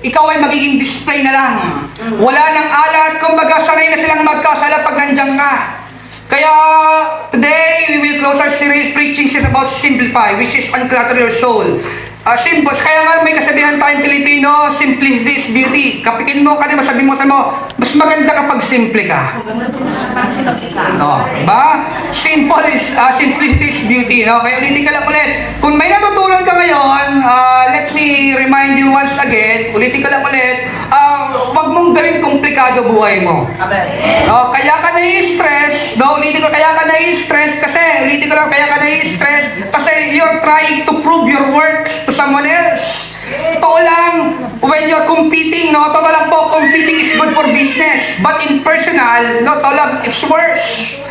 ikaw ay magiging display na lang. Wala nang alat, kumbaga sanay na silang magkasala pag nandiyan ka. Kaya today we will close our series preaching series about simplify, which is unclutter your soul. Simple. Kaya nga may kasabihan tayong Pilipino, simplicity is beauty. Kapikin mo ka, masabi mo sa mo, mas maganda kapag simple ka. No, ba? Simple is simplicity is beauty. No? Kaya ulitin ka lang ulit. Kung may natutunan ka ngayon, let me remind you once again, ulitin ka lang ulit, wag mong gawin komplikado buhay mo. No, kaya ka nai-stress, no, ulitin ko, kaya ka nai-stress kasi, ulitin ko lang, kaya ka nai-stress kasi you're trying to prove your works to someone else. Totoo lang, when you're competing, no, totoo lang po, competing is good for business, but in personal, no, totoo lang, it's worse.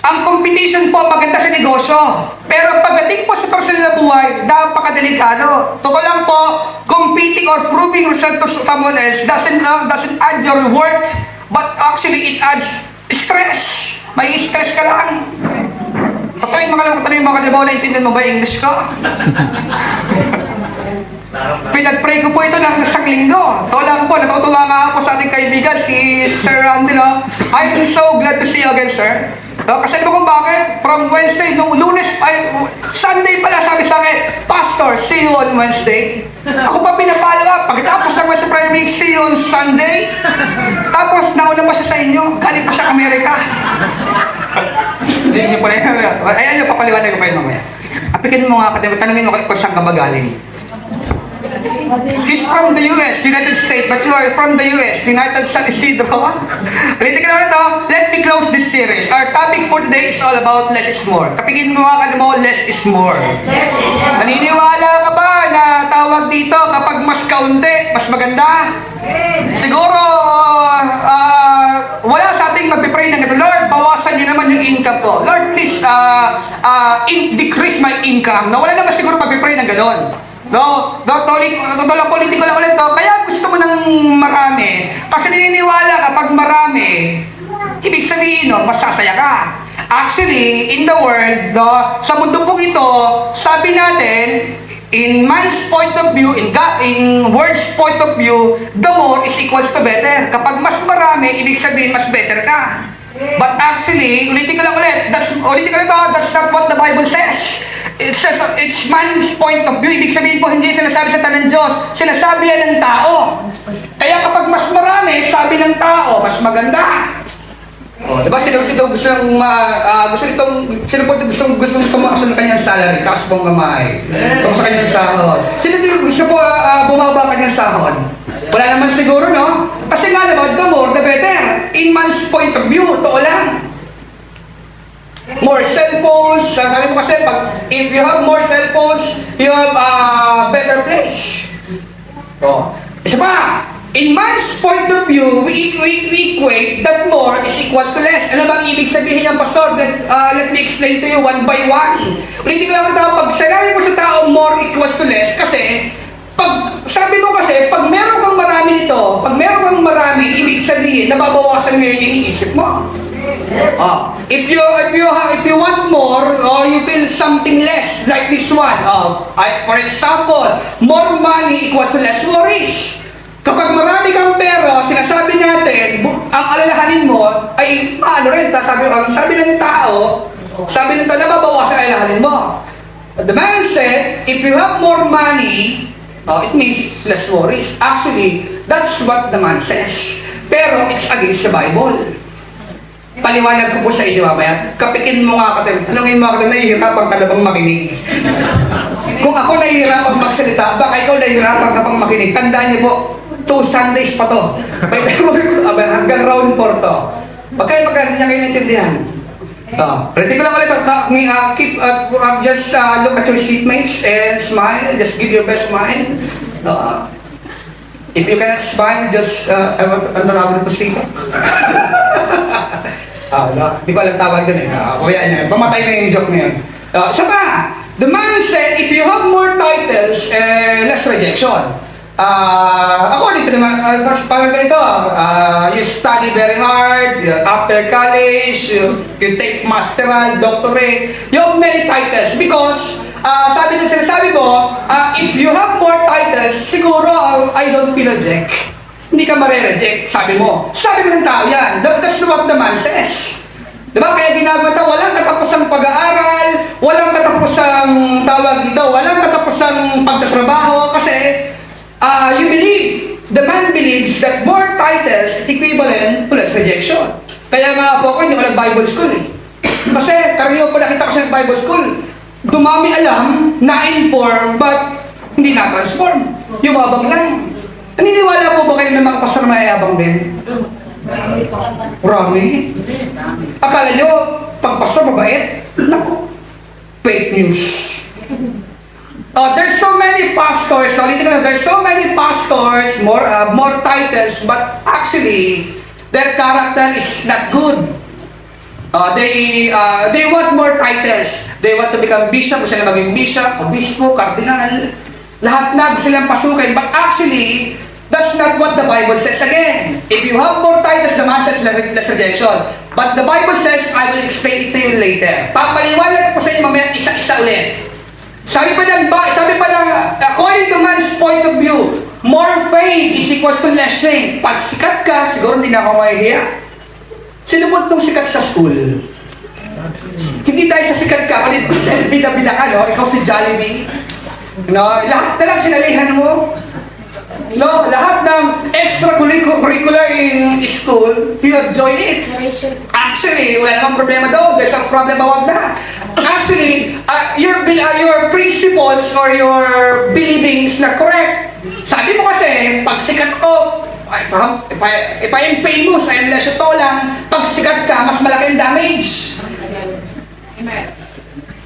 Ang competition po maganda sa negosyo, pero pagdating po sa personal na buhay, napakadelikado. Totoo lang po, competing or proving yourself to someone else doesn't add your worth, but actually it adds stress. May stress ka lang. Totoo yung mga lang tanong yung mga kalibaw, naintindihan mo ba yung English ko? Pinag-pray ko po ito ng isang linggo. Totoo lang po, natutuwa nga po sa ating kaibigan, si Sir Randy, no? I'm so glad to see you again, sir. Kasi mo kung bakit? From Wednesday, no, Lunes, Sunday pala sabi sa akin, Pastor, see you on Wednesday. Ako pa pinapalo up. Pagkatapos ng Wednesday Prayer Week, see you on Sunday. Tapos, nauna pa siya sa inyo. Galing pa siya Amerika. Hindi niyo pa rin. Ayan niyo, papaliwanag ko pa yun mamaya. Apikin mo nga, tanungin mo kung saan ka ba galing. He's from the US, United States, but you are from the US, United San Isidro. Ulitin ka na ulit, let me close this series. Our topic for today is all about less is more. Kapigin mo mga mo, less is more. Naniniwala ka ba na tawag dito kapag mas kaunti, mas maganda? Siguro, wala sa ating magpipray ng ito, Lord, bawasan niyo naman yung income ko. Lord, please, decrease my income. No, wala naman siguro magpipray ng ganon. No, politiko lang ulit to. Kaya gusto mo ng marami. Kasi naniniwala kapag marami, ibig sabihin, no, masasaya ka. Actually, in the world, no, sa mundo pong ito, sabi natin, in man's point of view, in world's point of view, the more is equals to better. Kapag mas marami, ibig sabihin, mas better ka. But actually, ulitin ko lang ulit, that's not what the Bible says. It says, it's man's point of view. Ibig sabihin po, hindi sinasabi sa tanang Diyos. Sinasabi yan ng tao. Kaya kapag mas marami, sabi ng tao, mas maganda. Diba, sino gustong tumakas ng kanyang salary, taas pong kamay. Tumakas sa kanyang sahod. Sino gusto po bumaba kanyang sahod? Wala naman siguro, no? Kasi nga naman, the more, the better. In man's point of view, totoo lang. More cellphones, sabi mo kasi, if you have more cellphones, you have a better place. Isa pa, in man's point of view, we equate that more is equals to less. Ano bang ibig sabihin yan, Pastor? Let me explain to you one by one. Ulitin ko lang ito, pag sinabi mo sa tao more equals to less, kasi, sabi mo kasi, pag meron kang marami nito, pag meron kang marami, ibig sabihin, nababawasan ngayon yung iniisip mo. If you want more, you feel something less, like this one. For example, more money equals to less worries. Kapag marami kang pera, sinasabi natin, ang alalahanin mo ay paano rin, sabi ng tao, nababawasan ang alalahanin mo. The man said, if you have more money, it means less worries. Actually, that's what the man says. Pero it's against the Bible. Paliwanag ko po sa inyo mamaya. Kapikin mo nga katim. Tanungin mo katim, nahihirapan ka na bang makinig? Kung ako nahihirapan magsalita, baka ikaw nahihirapan ka pang makinig. Tandaan niyo po, 2 Sundays pa to. Hanggang round 4 to. Pag kayo magkano niya kayo naintindihan. Ready ko lang ulit. Just look at your seatmates and smile. Just give your best smile. If you cannot smile, just, ano po speaker? Hindi ko alam tawag dun eh. Pamatay na yung joke na yun. Saka, the man said, if you have more titles, less rejection. According to naman, parang ganito, you study very hard, after college, you take masteral, doctorate, you have many titles because Sabi na sinasabi mo, if you have more titles, siguro I don't feel reject. Hindi ka mare-reject, sabi mo. Sabi mo ng tao yan. That's what the man says. Diba? Kaya ginagawa ito, walang katapusang pag-aaral, walang katapusang tawag dito, walang katapusang pagtatrabaho kasi you believe, the man believes that more titles is equivalent to less rejection. Kaya nga po ako, hindi ko nag-Bible school eh. Kasi karamihan po nakita ko sa Bible school, dumami alam, na-inform, but hindi na-transform. Yumabang lang. Naniniwala po ba kayo ng mga pastor na mayabang din? Marami. Akala nyo, pag pastor mabait? Naku, fake news. There's so many pastors, there's so many pastors, more titles, but actually, their character is not good. They want more titles. They want to become bishop, gusto nila maging bishop, obispo, kardinal. Lahat na gusto nilang pasukin, but actually, that's not what the Bible says again. If you have more titles, the man says less rejection. But the Bible says, I will explain it to you later. Papaliwanag ko sa inyo mamaya isa-isa ulit. Sabi pa ng, according to man's point of view, more fame is equals to less shame. Pag sikat ka, siguro hindi na ako mahihiya. Sino po itong sikat sa school? Hindi dahil sa sikat ka, kundi bida-bida ka, no? Ikaw si Jollibee. No? Lahat na lang sinalihan mo. No, lahat ng extracurricular in school, you have joined it. Actually, wala namang problema doon. There's a problem about that. Actually, your principles or your believings na correct. Sabi mo kasi, pag sikat ko, if I am famous, I am less ito lang, pag sikat ka, mas malaki ang damage. Amen.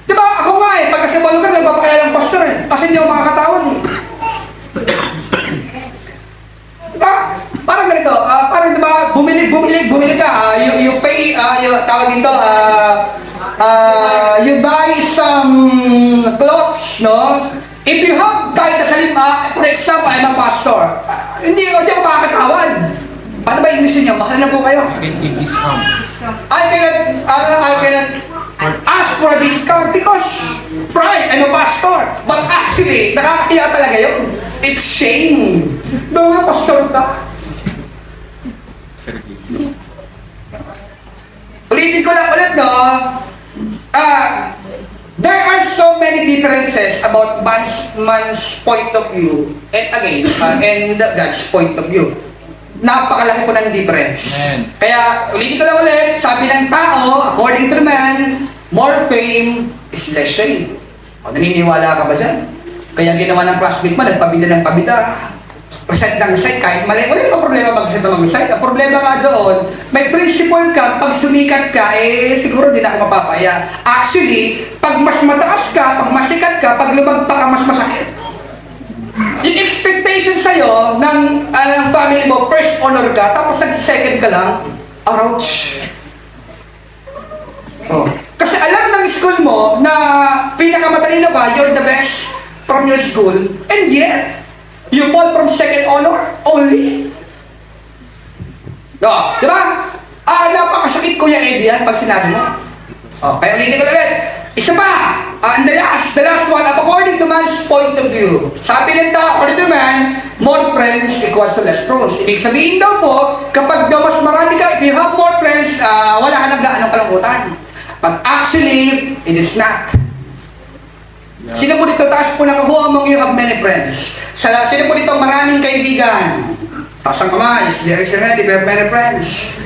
Diba, ako nga eh, pag kasi balo ka, nagpapakilala ng pastor eh. Kasi hindi ako makakatawad eh. Diba? Parang ganito, parang diba, bumili ka, you pay, tawag dito, you buy some clothes, no? If you have kahit sa lima, for example, I'm a pastor, hindi ako makakatawad. Paano ba English niyo? Bakla na po kayo. I cannot ask for a discount because pride, I'm a pastor. But actually, nakakahiya talaga yun. It's shame. Bawa pastor ka. Ulitin ko lang ulit, no? There are so many differences about man's point of view and again, and God's point of view. Napakalaki po ng difference. Amen. Kaya, ulitin ko lang ulit, sabi ng tao, according to the man, more fame is less shame. Naniniwala ka ba dyan? Kaya ginawa ng classmate mo, nagpabida ng pabida. Recite ng recite, kahit mali. Wala naman problema mag-recite o mag-recite. Ang problema nga doon, may principle ka, pag sumikat ka, siguro din ako mapapaya. Actually, pag mas mataas ka, pag mas sikat ka, pag lumagpa ka, mas masakit. Yung expectation sa'yo ng family mo, first honor ka, tapos nag-second ka lang, ouch. Oh. Kasi alam ng school mo na pinakamatalino ka, you're the best from your school, and yet, you fall from second honor only. Oh, di ba? Napakasakit Kuya Eddie yan pag sinabi mo. Oh, kaya ulitin ko ulit. Isa pa, and the last one, according to man's point of view. Sabi ng tao, according to man, more friends equals to less pros. Ibig sabihin daw po, kapag daw mas marami ka, if you have more friends, wala ka nang gaano kalungkutan. But actually, it is not. Yeah. Sino po dito, taas po nakabuha mong you have many friends? Sino po dito, maraming kaibigan? Taas ang kamay, yes, ready, we have many friends.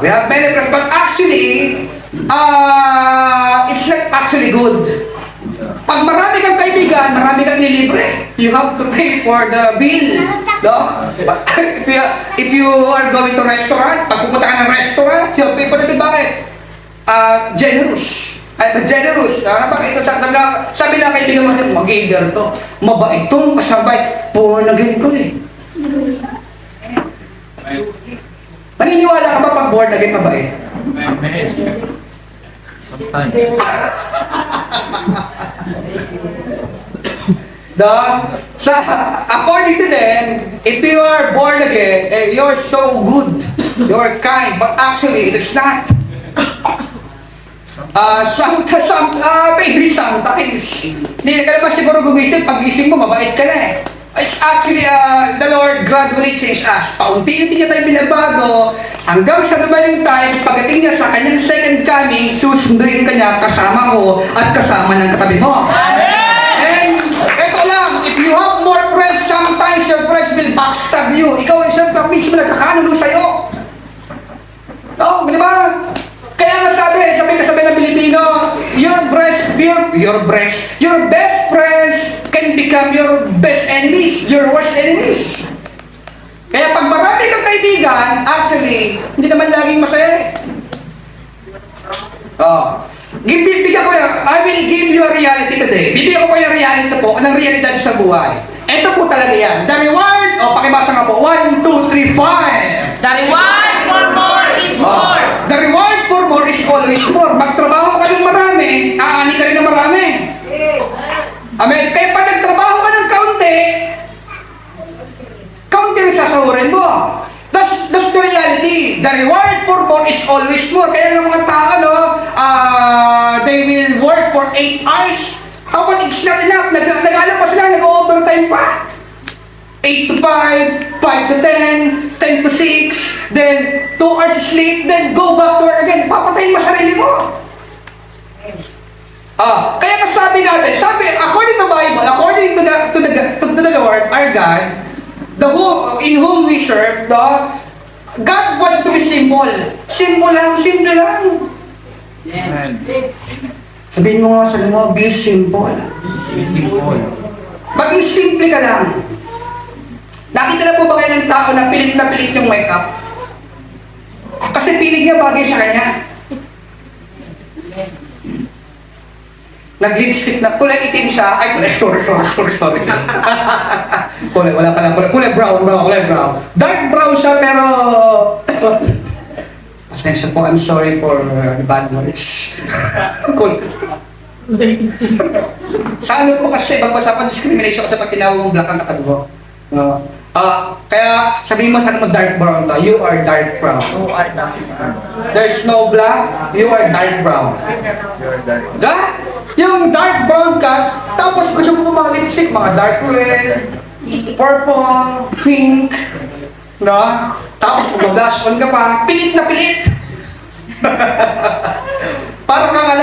We have many friends, but actually, it's not actually good. Pag marami kang kaibigan, marami kang ililibre. You have to pay for the bill. No? If you are going to restaurant, pag pupunta ka ng restaurant, you have to pay for the bill. Bakit? Generous. Generous. Sabi na kaibigan mo din, mag-giver to. Mabait to, kasabay. Born again ko eh. Maniniwala ka ba pag born again mabait? Sometimes. According to them, if you are born again, you're so good, you're kind, but actually, it's not. Maybe sometimes. Hindi ka naman siguro gumising, pag-gising mo, mabait ka na eh. It's actually, the Lord gradually changed us. Paunti-unti niya tayo binabago, hanggang sa dumaling time, pagdating niya sa kanyang second coming, susunduin ka niya kasama ko at kasama ng katabi mo. And, eto lang, if you have more friends, sometimes your friends will backstab you. Ikaw ay siyempre mismo nagkakanulo sa'yo. No, di ba? Kaya nga sabi ng Pilipino, your best friends can become your best enemies, your worst enemies. Kaya pag marami kang kaibigan, actually, hindi naman laging masaya eh. Bibigyan ko yan, I will give you a reality today. Bibigyan ko yung reality po, ng realidad sa buhay. Ito po talaga yan. The reward, pakibasa nga po, 1, 2, 3, 5. The reward for more is more. The reward for more is always more. Magtrabaho ka ng marami, aani ka rin ng marami. Amen. Kaya pag nagtrabaho ka ng kaunti rin sasahurin mo. That's the reality. The reward for more is always more. Kaya ng mga tao, they will work for 8 hours. Tapos it's not enough. Nag-alam pa sila, nag-overtime pa. 8 to 5, 5 to 10, 10 to 6, then 2 hours sleep, then go back to work again. Papatayin mo sarili mo. Kaya kasabi natin, according to the Bible, according to the Lord, our God, in whom we serve, God wants to be simple. Simple lang. Amen. Sabihin mo nga sa mo, be simple. Be simple. Maging simple ka lang. Nakita na po ba kayo ng tao na pilit yung makeup? Kasi pilit niya bagay sa kanya. Nag-lipstick na, kulay itim siya. Ay, sorry. Wala pala. Kulay brown. Dark brown siya, pero... Pasensya po, I'm sorry for the bad words. Cool. Sa ano po kasi, pag-usapan discrimination kasi pag tinawag mong black ang katabi mo. Kaya sabihin mo sa mo dark brown ka, you are dark brown. You are dark. There's no black, you are dark brown. You're dark. Diba? Yung dark brown ka, tapos gusto mo mga lipstick, mga dark red, purple, pink, no? Tapos kung blush on ka pa, pilit na pilit. Parang kang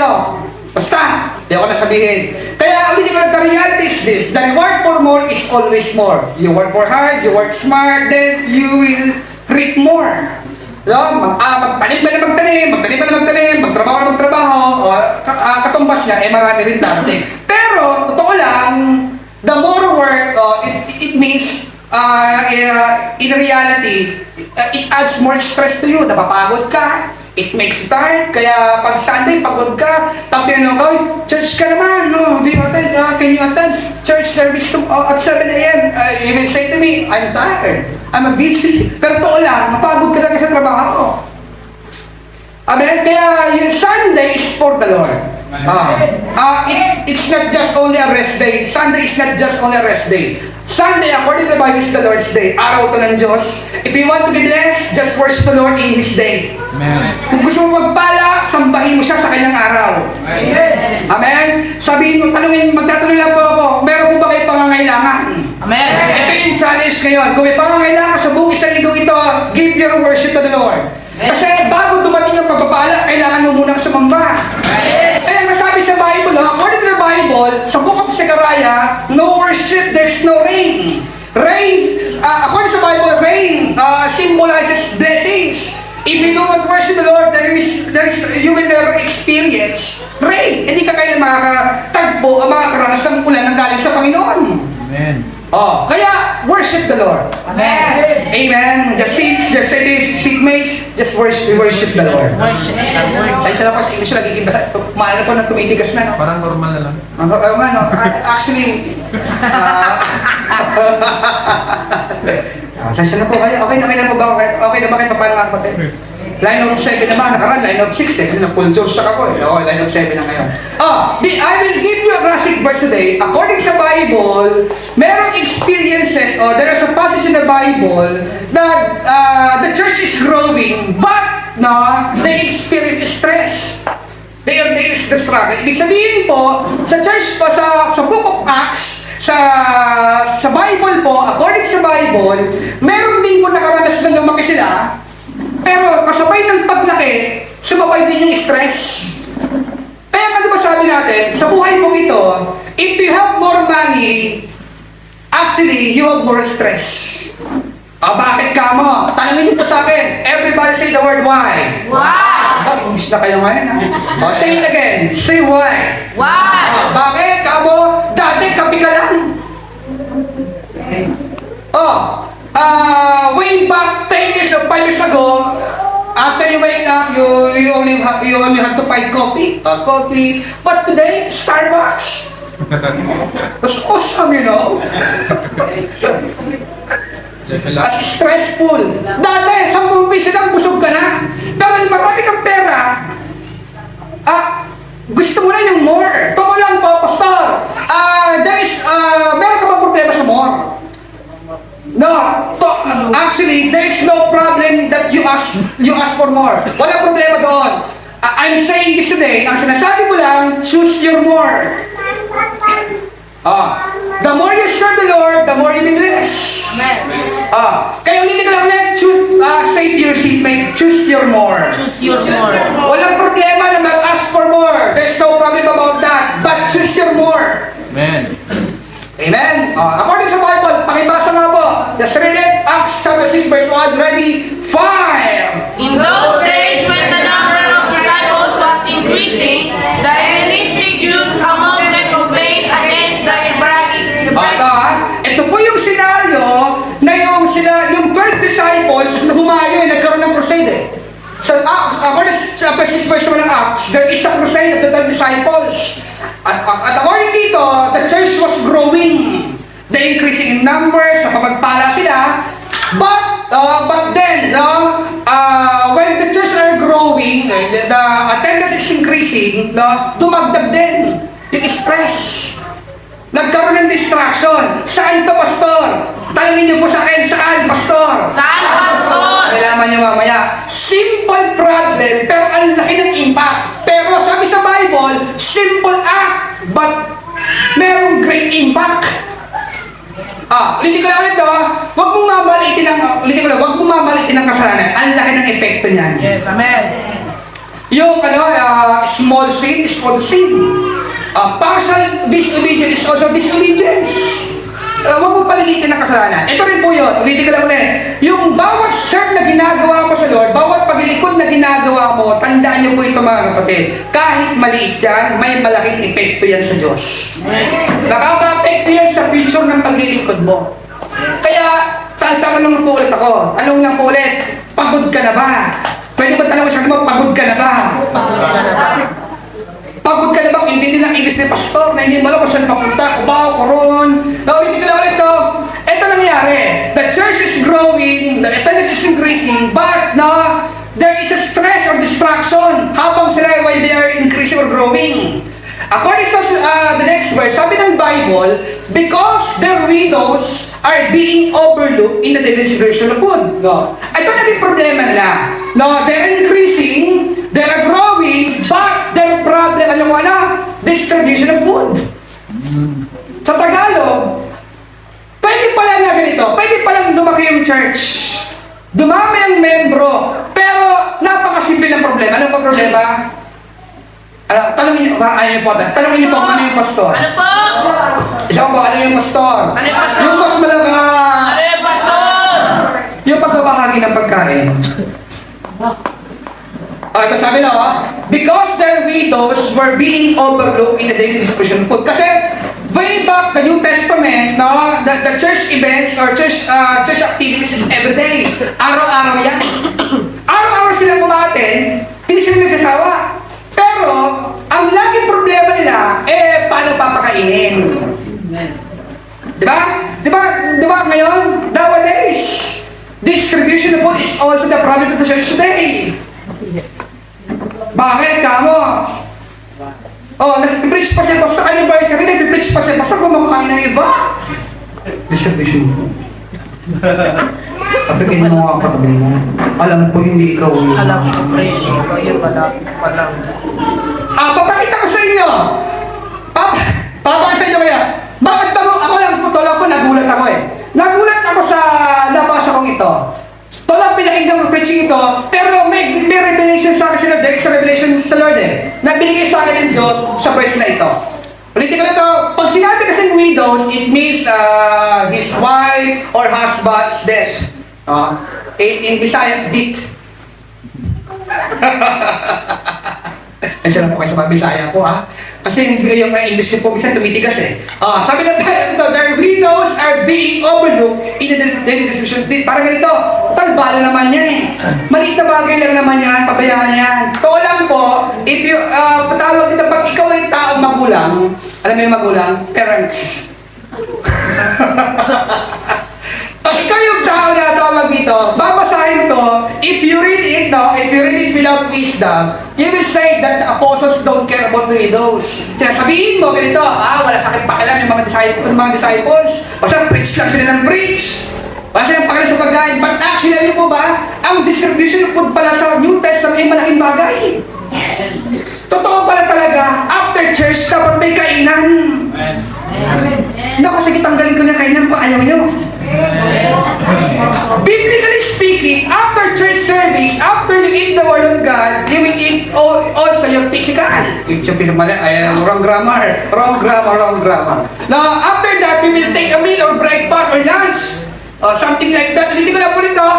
basta, di ako na sabihin. Kaya ulitin ko na, the reality is this, the reward for more is always more. You work more hard, you work smart, then you will reap more. Magtanim ka na magtanim, magtrabaho na magtrabaho, katumbas niya, marami rin darating. Pero, totoo lang, the more work, it means, in reality, it adds more stress to you, napapagod ka, it makes tired, kaya pag Sunday, pagod ka, pag tinanong ka, church ka naman, no, do you attend, can you attend church service at 7 a.m.? You will say to me, I'm tired, I'm busy, pero totoo lang, mapagod ka talaga sa trabaho. Amen? Kaya yung Sunday is for the Lord. It's not just only a rest day. Sunday is not just only a rest day. Sunday, according to the Bible, is the Lord's day. Araw to ng Diyos. If you want to be blessed, just worship the Lord in His day. Amen. Kung gusto mo magpala, sambahin mo siya sa kanyang araw. Amen. Amen? Sabihin mo, magtatanong lang po ako, meron po ba kayo pangangailangan? Amen. Ito yung challenge ngayon. Kung may pangangailangan sa buong isang linggo ito, give your worship to the Lord. Kasi bago dumating ang pagpapala, kailangan mo munang sumamba. Kaya nasabi sa Bible, according to the Bible, sa book of Zechariah, no worship, there's no rain. Rain, according sa Bible, rain symbolizes blessings. If you do not worship the Lord, you will never experience rain. Hindi ka kailan makakatagpo o makakaranas ng ulan ng galing sa Panginoon. Amen. Kaya worship the Lord. Amen. Amen. Just say this, seatmates, just worship the Lord. Sa isa lang pa sa English, nagiging basa. Maano po nang tumitigas na, no? Parang normal na lang. Actually, Sasya na po kayo. Okay na po ba? Okay na ba kayo paano nga kapatid? Line of 7 naman, nakaraan, line of 6 eh. Full Jones siya ako eh. Line of 7 na ngayon. I will give you a classic verse today. According sa Bible, merong experiences, there is a passage in the Bible that the church is growing, but they experience stress. They is the struggle. Ibig sabihin po, sa church po, sa Book of Acts, sa Bible po, according sa Bible, meron din po nakaranas na lumaki sila, pero kasabay ng paglaki, sumabay din yung stress. Kaya nga diba sabi natin, sa buhay mong ito, if you have more money, actually, you have more stress. Bakit ka mo? Tanungin niyo po sa akin. Everybody say the word why. Why? English na kayo ngayon ha? Say it again. Say why. Why? Bakit ka mo? Dati kapi ka lang. Way back 10 years or 5 years ago, after you wake up, you only have to buy coffee. But today, Starbucks. That's awesome, you know. Level up. As stressful. Dati, 10 piso lang, busog ka na. Pero marami kang pera, gusto mo na yung more. Totoo lang po, Pastor. Meron ka ba problema sa more? No. Actually, there is no problem that you ask for more. Walang problema doon. I'm saying this today, ang sinasabi ko lang, choose your more. The more you serve the Lord, the more you will bless. Amen. Kaya ulitin ko lang ulit, say to your seatmate, choose your more. Choose your more. Walang problema na mag-ask for more. There's no problem about that. But choose your more. Amen. Amen? According sa Bible, pakibasa nga po. Let's read it. Acts chapter 6 verse 1. Ready? Fire! In those days, when the number of disciples was increasing, the Hellenistic Jews among them complained against the Hebraic. Ito po yung senaryo na yung 12 disciples na humayo nagkaroon ng crusade eh. So, according sa chapter 6 verse 1 ng Acts, there is a crusade of the 12 disciples. At according dito, the church was growing. They're increasing in numbers, napapagpala sila. But then, when the church are growing, the attendance is increasing, dumagdag din yung stress. Nagkaroon ng distraction. Saan to, Pastor? Tanungin niyo po sa akin, saan, Pastor? Saan, Pastor? Kailangan niyo mamaya. Simple problem, pero ang laki ng impact. Pero sabi sa Bible, simple act, but merong great impact. Ulitin ko lang ulit to. Huwag mong mamalitin ang kasalanan. Ang laki ng epekto niyan. Yes, amen. Yung small sin is also sin. Partial disobedience is also disobedience. Huwag mo palilitin ang kasalanan. Ito rin po yun. Ulitin ko lang ulit. Yung bawat serve na ginagawa mo sa Lord, bawat paglilikod na ginagawa mo, tandaan niyo po ito mga kapatid. Kahit maliit yan, may malaking epekto yan sa Diyos. Nakaka-epekto yan sa future ng paglilingkod mo. Kaya, tatanong po ulit ako. Tanong lang po ulit, pagod ka na ba? Pwede ba tanong sa mo, pagod ka na ba? Pagod ka na bang hindi nilang English ni Pastor na hindi mo alam kung saan papunta, Cubao, Coron? Naulitin ko na ulit to. Ito nangyari. The church is growing, the attendance is increasing, but there is a stress or distraction habang sila while they are increasing or growing. According to the next verse, sabi ng Bible, because their widows are being overlooked in the distribution of food. Ito naging problema nila. They're increasing, they're growing, but their problem, alam mo ano? Distribution of food. Sa Tagalog, pwede pala na ganito, pwede palang lumaki yung church. Dumami ang membro, pero napakasimple ng problema. Ano pa problema? Tanungin niyo po kung ano yung pastor. Ano po? Ikaw ba, ano yung pastor? Ano yung pastor? Yung mas malakas. Ano yung Pastor? Yung pagbabahagi ng pagkain. Ito sabi because their widows were being overlooked in the daily distribution of food. Kasi way back the New Testament, the church events or church activities is every day. Araw-araw yan. Araw-araw sila kumain, hindi sila nagsasawa. Pero, ang laging problema nila, paano papakainin? Diba ngayon, nowadays, distribution of food is also the problem of the church today. Bakit kamo? Nag-preach pa siya, Pastor anniversary, nag-preach pa siya, Pastor kumakain ng iba. Distribution. Sabihin mo nga katabi mo, alam ko hindi ikaw yun. Alam ko, pre. Ikaw yun pala. Papakita sa inyo kaya. Bakit ba ako lang totoo lang po, nagulat ako eh. Nagulat ako sa nabasa kong ito. Ito lang pinakinggan ng preaching ito, pero may revelation sa akin sa Lord. There is a revelation sa Lord eh. Na binigay sa akin ng Diyos sa verse na ito. Ulitin ko na ito. Pag sinabi kasing widows, it means his wife or husband's death. In Bisaya, dit. Ay, siya lang po kayo sa mga Bisaya po, ha? Kasi yung English ko po, minsan tumitigas eh. Sabi ng ito, their widows are being overlooked in the daily distribution. Parang ganito, talbalo naman yan eh. Maliit na bagay lang naman yan, pabayaan na yan. Totoo lang po, if you, patawag dito, pag ikaw ay taong magulang, alam mo yung magulang? Parents. Pag ikaw yung tao na tawag dito, babasahin to, if you read it without wisdom, you will say that the apostles don't care about the widows. Sinasabihin mo ganito, wala sa akin pakialam yung mga disciples. Basta preach lang sila ng preach. Wala silang pakialam sa pagkain. But actually, alam po ba, ang distribution ng food pala sa New Testament ay malaking bagay. Totoo pala talaga, after church, dapat may kainan. Naku, sige, tanggalin ko na kainan kung ayaw nyo. Biblically speaking, after church service, after you eat the Word of God, you will eat also your physical. If you feel mali, wrong grammar. Now, after that, we will take a meal or breakfast or lunch. Something like that. Ulitin ko lang po nito.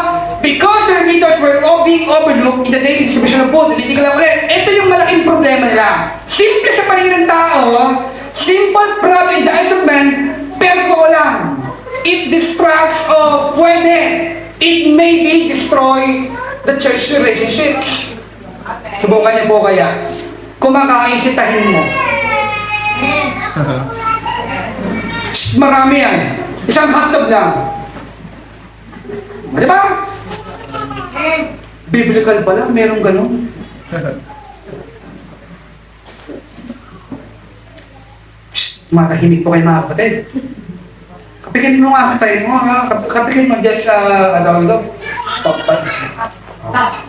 Because their leaders were all being overlooked in the daily distribution of food. Ulitin ko lang ulit. Ito yung malaking problema nila. Simple sa paningin ng tao, simple problem in the eyes of men, pero totoo lang. It distracts o pwede. It maybe destroy the church relationships. Subukan niyo po kaya. Kumakain, sitahin mo. Marami yan. Isang hotdog lang. Di ba? Biblical pala, merong ganun. Shh, matahimik po kayo mga kapatid. Kapikin mo nga katay mo, ha? Kapikin mo just,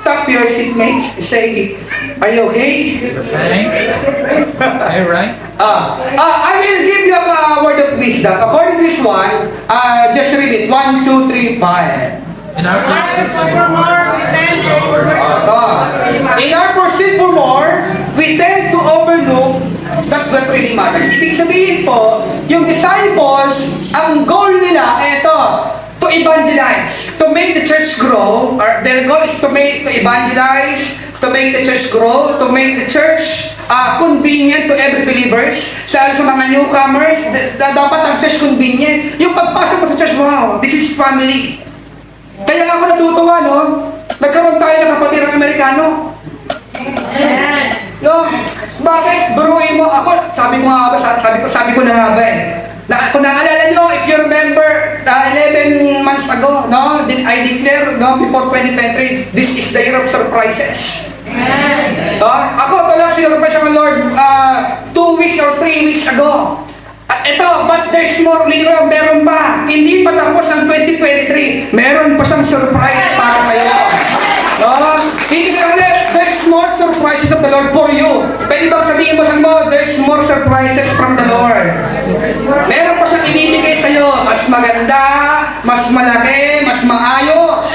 tap your seatmates, say, are you okay? Are you right? I will give you a word of wisdom. According to this one, just read it. 1, 2, 3, 5. In our pursuit for more, we tend to In our pursuit for more, we tend to overlook that what really matters. Ibig sabihin po, yung disciples, ang goal nila, to evangelize, to make the church grow, or their goal is to evangelize, to make the church grow, to make the church convenient to every believers. Sa mga newcomers, dapat ang church convenient. Yung pagpasok mo sa church, wow, this is family. Kaya ako natutuwa, no? Nagkaroon tayo ng kapatid ng Amerikano. No? Bakit? Buruin mo. Ako, sabi ko na nga ba eh. Kung naalala nyo, if you remember, 11 months ago, no? I declare, no, before 2023, this is the year of surprises. Ako, talaga sinurprise ng Lord 2 weeks or 3 weeks ago. Ito, but there's more, meron pa. Hindi pa tapos ang 2023. Meron pa siyang surprise para sa'yo. Hindi ka ulit, there's more surprises of the Lord for you. Pwede bang sabihin mo sa mo, there's more surprises from the Lord. Meron pa siyang ibibigay sa'yo. Mas maganda, mas malaki, mas maayos.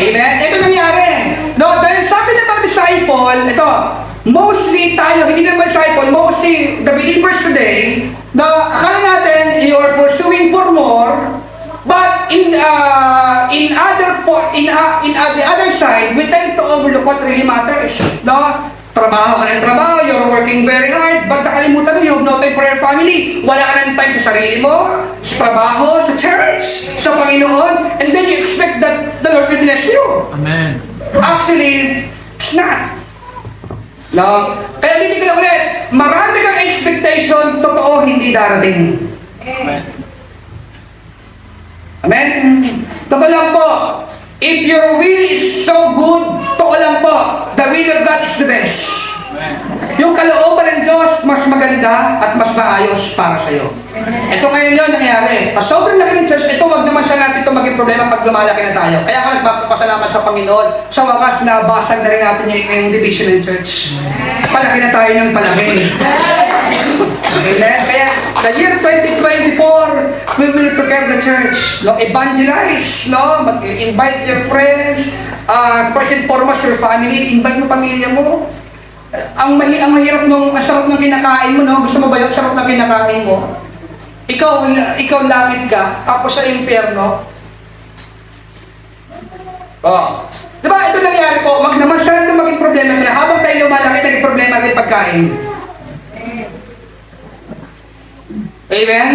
Amen? Ito nangyari. No, dahil sabi ng mga disciple, ito, mostly tayo, hindi naman disciple, mostly the believers today, akala natin you're pursuing for more, but in the other side, we tend to overlook what really matters. No? Trabaho ka ng trabaho, you're working very hard, but nakalimutan mo, you have no time for your family. Wala ka ng time sa sarili mo, sa trabaho, sa church, sa Panginoon, and then you expect that the Lord will bless you. Amen. Actually, it's not. No? Kaya hindi ka na ulit, marami kang expectation, totoo, hindi darating. Amen? Totoo lang po, if your will is so good, totoo lang po, the will of God is the best. Yung kalooban ng Diyos, mas maganda at mas maayos para sa'yo. Ito ngayon yun nangyayari. Sobrang laki ng church, ito wag naman siya natin ito maging problema pag lumalaki na tayo. Kaya ako nagpapasalamat sa Panginoon. Sa wakas, nabasag na rin natin yung division ng church. Palaki na tayo ng palaki. Amen? Kaya, the year 2024, we will prepare the church. No? Evangelize, no? Invite your friends, first and foremost, your family, invite mo pamilya mo. Ang mahirap nung, ang sarap ng kinakain mo, no? Gusto mo ba yung sarap ng kinakain mo? Ikaw langit ka, tapos sa impyerno. Oh. Diba, ito nangyari po, wag naman sana ito maging problema na habang tayo lumalaki, naging problema rin pagkain. Amen?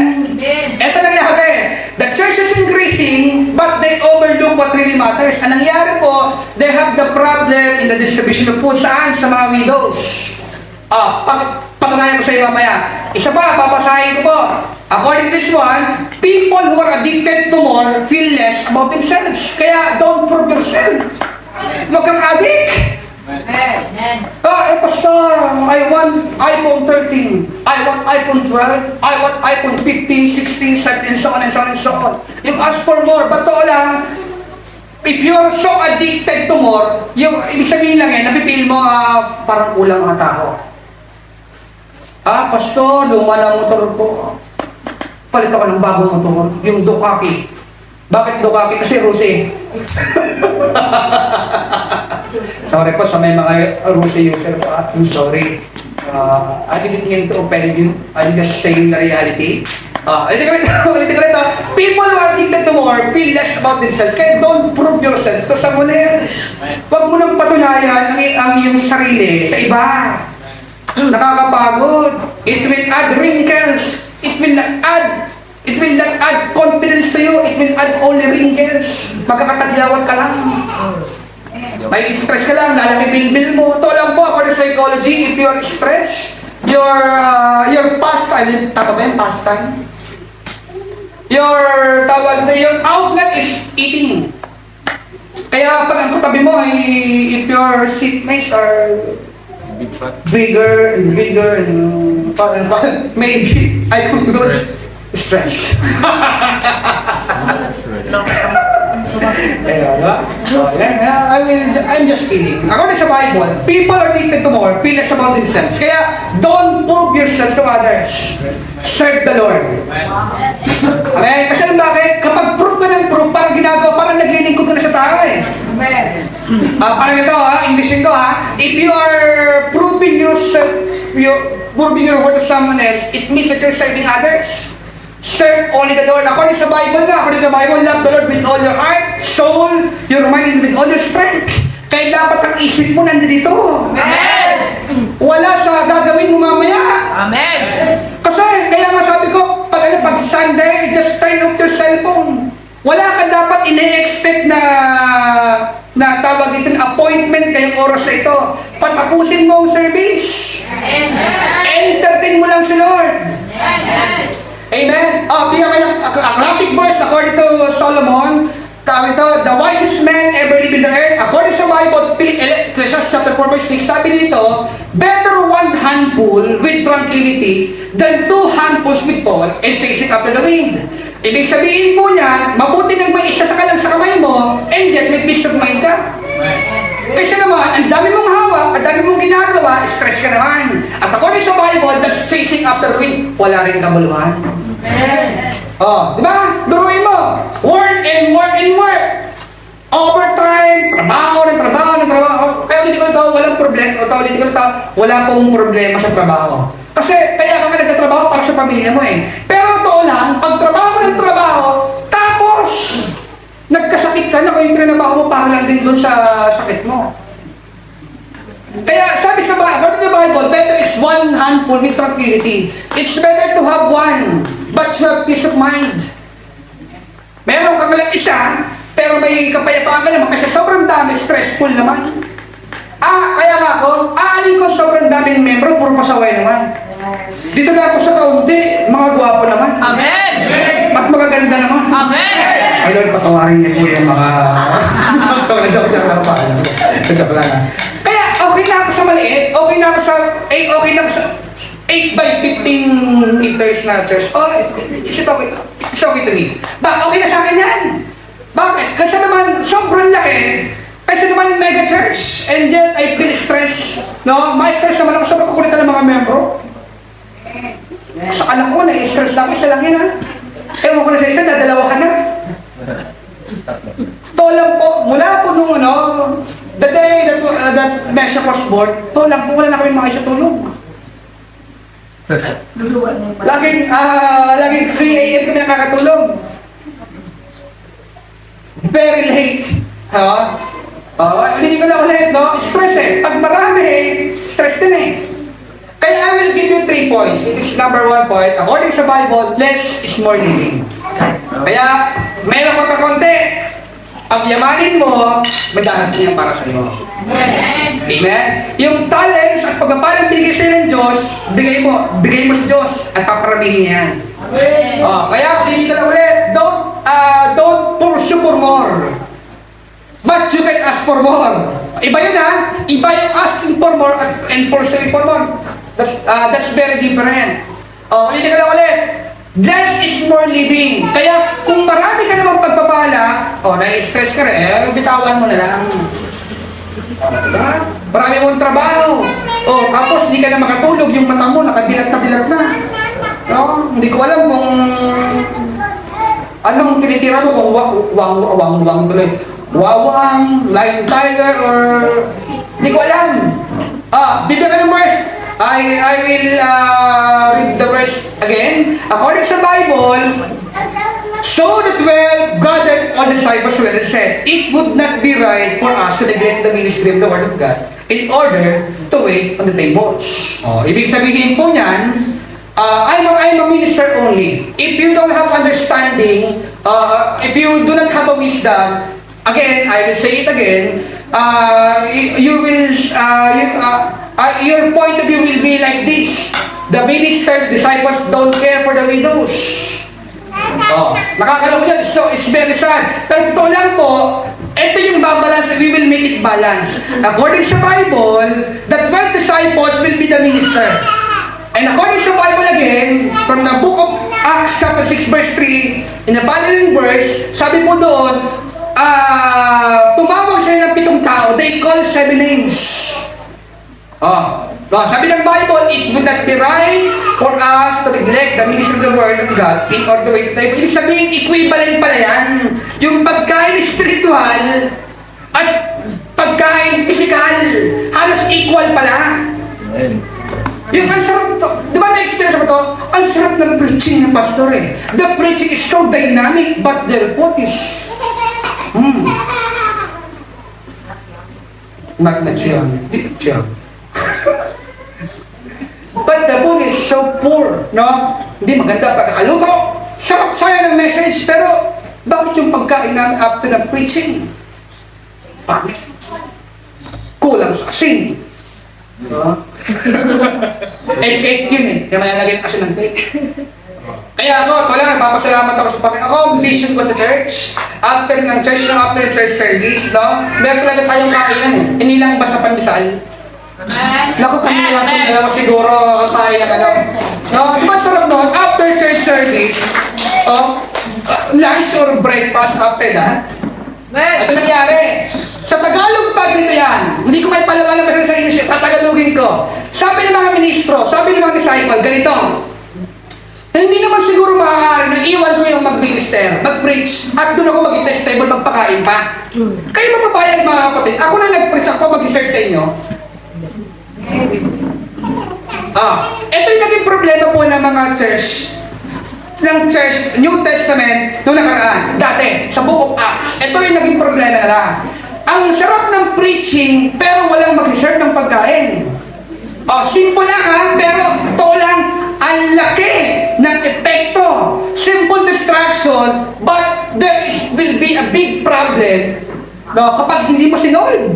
Ito nangyari. The church is increasing, but they overlook what really matters. Ang nangyari po, they have the problem in the distribution of food. Saan? Sa mga widows. Patunayan ko sa iyo mamaya. Isa pa, papasahin ko po. According to this one, people who are addicted to more feel less about themselves. Kaya don't prove yourself. Huwag kang addict. Pastor, I want iPhone 13, I want iPhone 12, I want iPhone 15, 16, 17, so on and so on and so on. You ask for more, but to lang, if you're so addicted to more, yung ibig sabihin lang napipil mo, parang kulang ang tao. Pastor, luma na motor ko. Palit ako ng bagong motor, yung Ducati. Bakit Ducati? Kasi Rosé. Sorry po sa may mga Rosé user po. I'm sorry. I didn't mean to offend you. I'm just saying the reality. Ulitin ko ito. People who are addicted to more feel less about themselves. Kaya don't prove yourself to someone else. Huwag mo nang patunayan ang iyong sarili sa iba. Nakakapagod. It will add wrinkles. It will not add confidence to you. It will add only wrinkles. Magkakatagyawat ka lang. May stress ka lang, lalaki bilbil mo. Ito lang po, according to psychology, if you are stressed, your pastime, tama ba yung pastime? Your outlet is eating. Kaya pag ang katabi mo ay, if your seatmates are bigger and maybe I could do stress. I'm just kidding. According sa Bible, people are addicted to more, feel less about themselves. Kaya, don't prove yourself to others. Serve the Lord. Amen? Kasi alam bakit? Kapag prove ka ng prove, parang ginagawa, parang naglilingkod ka na sa tao eh. Parang ito Englishin ko if you are proving yourself, proving your word to someone else, it means that you're serving others. Serve only the Lord. According sa Bible according to the Bible, love the Lord with all your heart, soul, your mind, and with all your strength. Kaya dapat ang isip mo nandito. Amen! Wala sa gagawin mo mamaya. Amen! Kasi, kaya nga sabi ko, pag Sunday, just turn off your cellphone. Wala ka dapat ine-expect na tawag dito ng appointment ngayong oras na ito. Patapusin mo ang service. Entertain mo lang si Lord. Amen? Bigyan kayo ng a classic verse according to Solomon. Tawag ito, the wisest man ever lived in the earth. According sa Bible, Ecclesiastes chapter 4 verse 6, sabi dito, better one handful with tranquility than two handfuls with toil and chasing after the wind. Ibig sabihin po niyan, mabuti nang may isa sa kalang sa kamay mo, and yet may peace of mind ka. Kasi naman, ang dami mong hawak, ang dami mong ginagawa, stress ka naman. At according sa Bible, that's chasing after wind. Wala rin kabuluhan. Di ba? Duruin mo. Work and work and work. Overtime, trabaho ng trabaho ng trabaho. Kaya ulit ko ito, walang problema. Wala pong problema sa trabaho. Kasi kaya ka nagtatrabaho para sa pamilya mo eh. Pero totoo lang, pag trabaho ng trabaho, tapos nagkasakit ka na, kung yung trinabaho mo, para lang din doon sa sakit mo. Kaya sabi sa according to the Bible, better is one handful with tranquility. It's better to have one, but to have peace of mind. Meron ka lang isa, pero may kapayapaan ka naman kasi sobrang dami, stressful naman. Kaya nga ako, aalin ko sobrang daming membro, puro pasaway naman. Dito na ako sa kaunti, mga gwapo naman. Amen! At magaganda naman. Amen! Ay Lord, patawarin niyo po yung mga... Joke lang. Kaya okay na ako sa maliit, okay na ako sa 8 by 15 meters na church. Oh, is it okay? It's okay to me. Okay na sa akin yan. Bakit? Kasi naman, sobrang laki. Kasi naman mega church. And yet, I feel stress. No? Ma-stress naman ako. Sobrang kukulitan ng mga membro. Sa anak ko, na-stress na ako. Isa lang yun, ha? Ewan ko na sa isa, dadalawahan na. To lang po, mula po nung the day that Mesha was born, to lang po, wala na kami mga isa tulog. Laging 3 a.m. kami nakakatulog. Very late. Hindi ko na ulit, no? Stress eh. Pag marami, stress din eh. Kaya I will give you 3 points. It is number 1 point. According sa Bible, less is more living. Kaya, mayroon ka kakonti. Pag yamanin mo, may dahil niya para sa iyo. Amen? Yung talents at pagpapalang binigay sa'yo ng Diyos, bigay mo sa Diyos at paparamihin niya yan. Kaya, hindi ka lang ulit, don't pursue for more. But you can ask for more. Iba yun, ha? Iba yung asking for more and pursuing for more. That's very different. Hindi ka lang ulit. Less is more living. Kaya kung marami ka namang pagpapala, na-stress ka rin, bitawan mo na lang. Marami mong trabaho. Tapos hindi ka na makatulog, yung mata mo nakadilat na. Hindi ko alam kung anong tinitira mo, kung wawang tuloy. Wawang, Lion Tiger, or hindi ko alam. Bibigyan ka ng verse. I will read the verse again. According sa Bible, so the 12 gathered all the disciples were and said, it would not be right for us to neglect the ministry of the Word of God in order to wait on the tables. Ibig sabihin po niyan, I'm a minister only. If you don't have understanding, if you do not have a wisdom, again, I will say it again, your point of view will be like this. The minister, disciples don't care for the widows. Nakakalong yan. So, it's very sad. Pero totoo lang po, ito yung babalance, we will make it balance. According sa Bible, the 12 disciples will be the minister. And according sa Bible again, from the book of Acts chapter 6 verse 3, in the following verse, sabi po doon, tumawag sila ng 7 tao. They call 7 names. Sabi ng Bible, it would not be right for us to neglect the ministry of the Word of God in order to wait. Ibig sabihin, equivalent pala yan. Yung pagkain spiritual at pagkain physical, halos equal pala. Yung ang sarap to, di ba na-experience mo to? Ang sarap ng preaching ng pastor eh. The preaching is so dynamic, but the report is not chill. But the food is so poor, no? Hindi maganda pagkakaluto. Sarap saya ng message, pero bakit yung pagkain namin after ng preaching? Pangit. Kulang sa asin. Cake yun eh. Kaya malalagay ng asin ng cake. Kaya ako, nagpapasalamat ako sa Panginoon. Ako, ang mission ko sa church, after church service, no? Meron talaga tayong kainan eh. Hindi lang basta pandesal. Naku, kami lang itong dalawa siguro kakain ng No, di ba sarap noon? After church service, lunch or breakfast after that, ito nangyari. Sa Tagalog pa ganito yan. Hindi ko may palawalan sa English, tatagalogin ko. Sabi ng mga ministro, sabi ng mga disciple, ganito. Hindi naman siguro maaari na iwan ko yung mag-minister, mag-preach, at doon ako mag-testable, magpakain pa. Kayo mapapayag mga kapatid. Ako na nag-preach ako, mag-search sa inyo. Ito yung naging problema po ng mga church, New Testament, noong nakaraan, dati, sa Book of Acts. Ito yung naging problema nila. Ang sarap ng preaching, pero walang mag-serve ng pagkain. Simple lang pero totoo lang, ang laki ng epekto. Simple distraction, but there will be a big problem kapag hindi mo sinolve.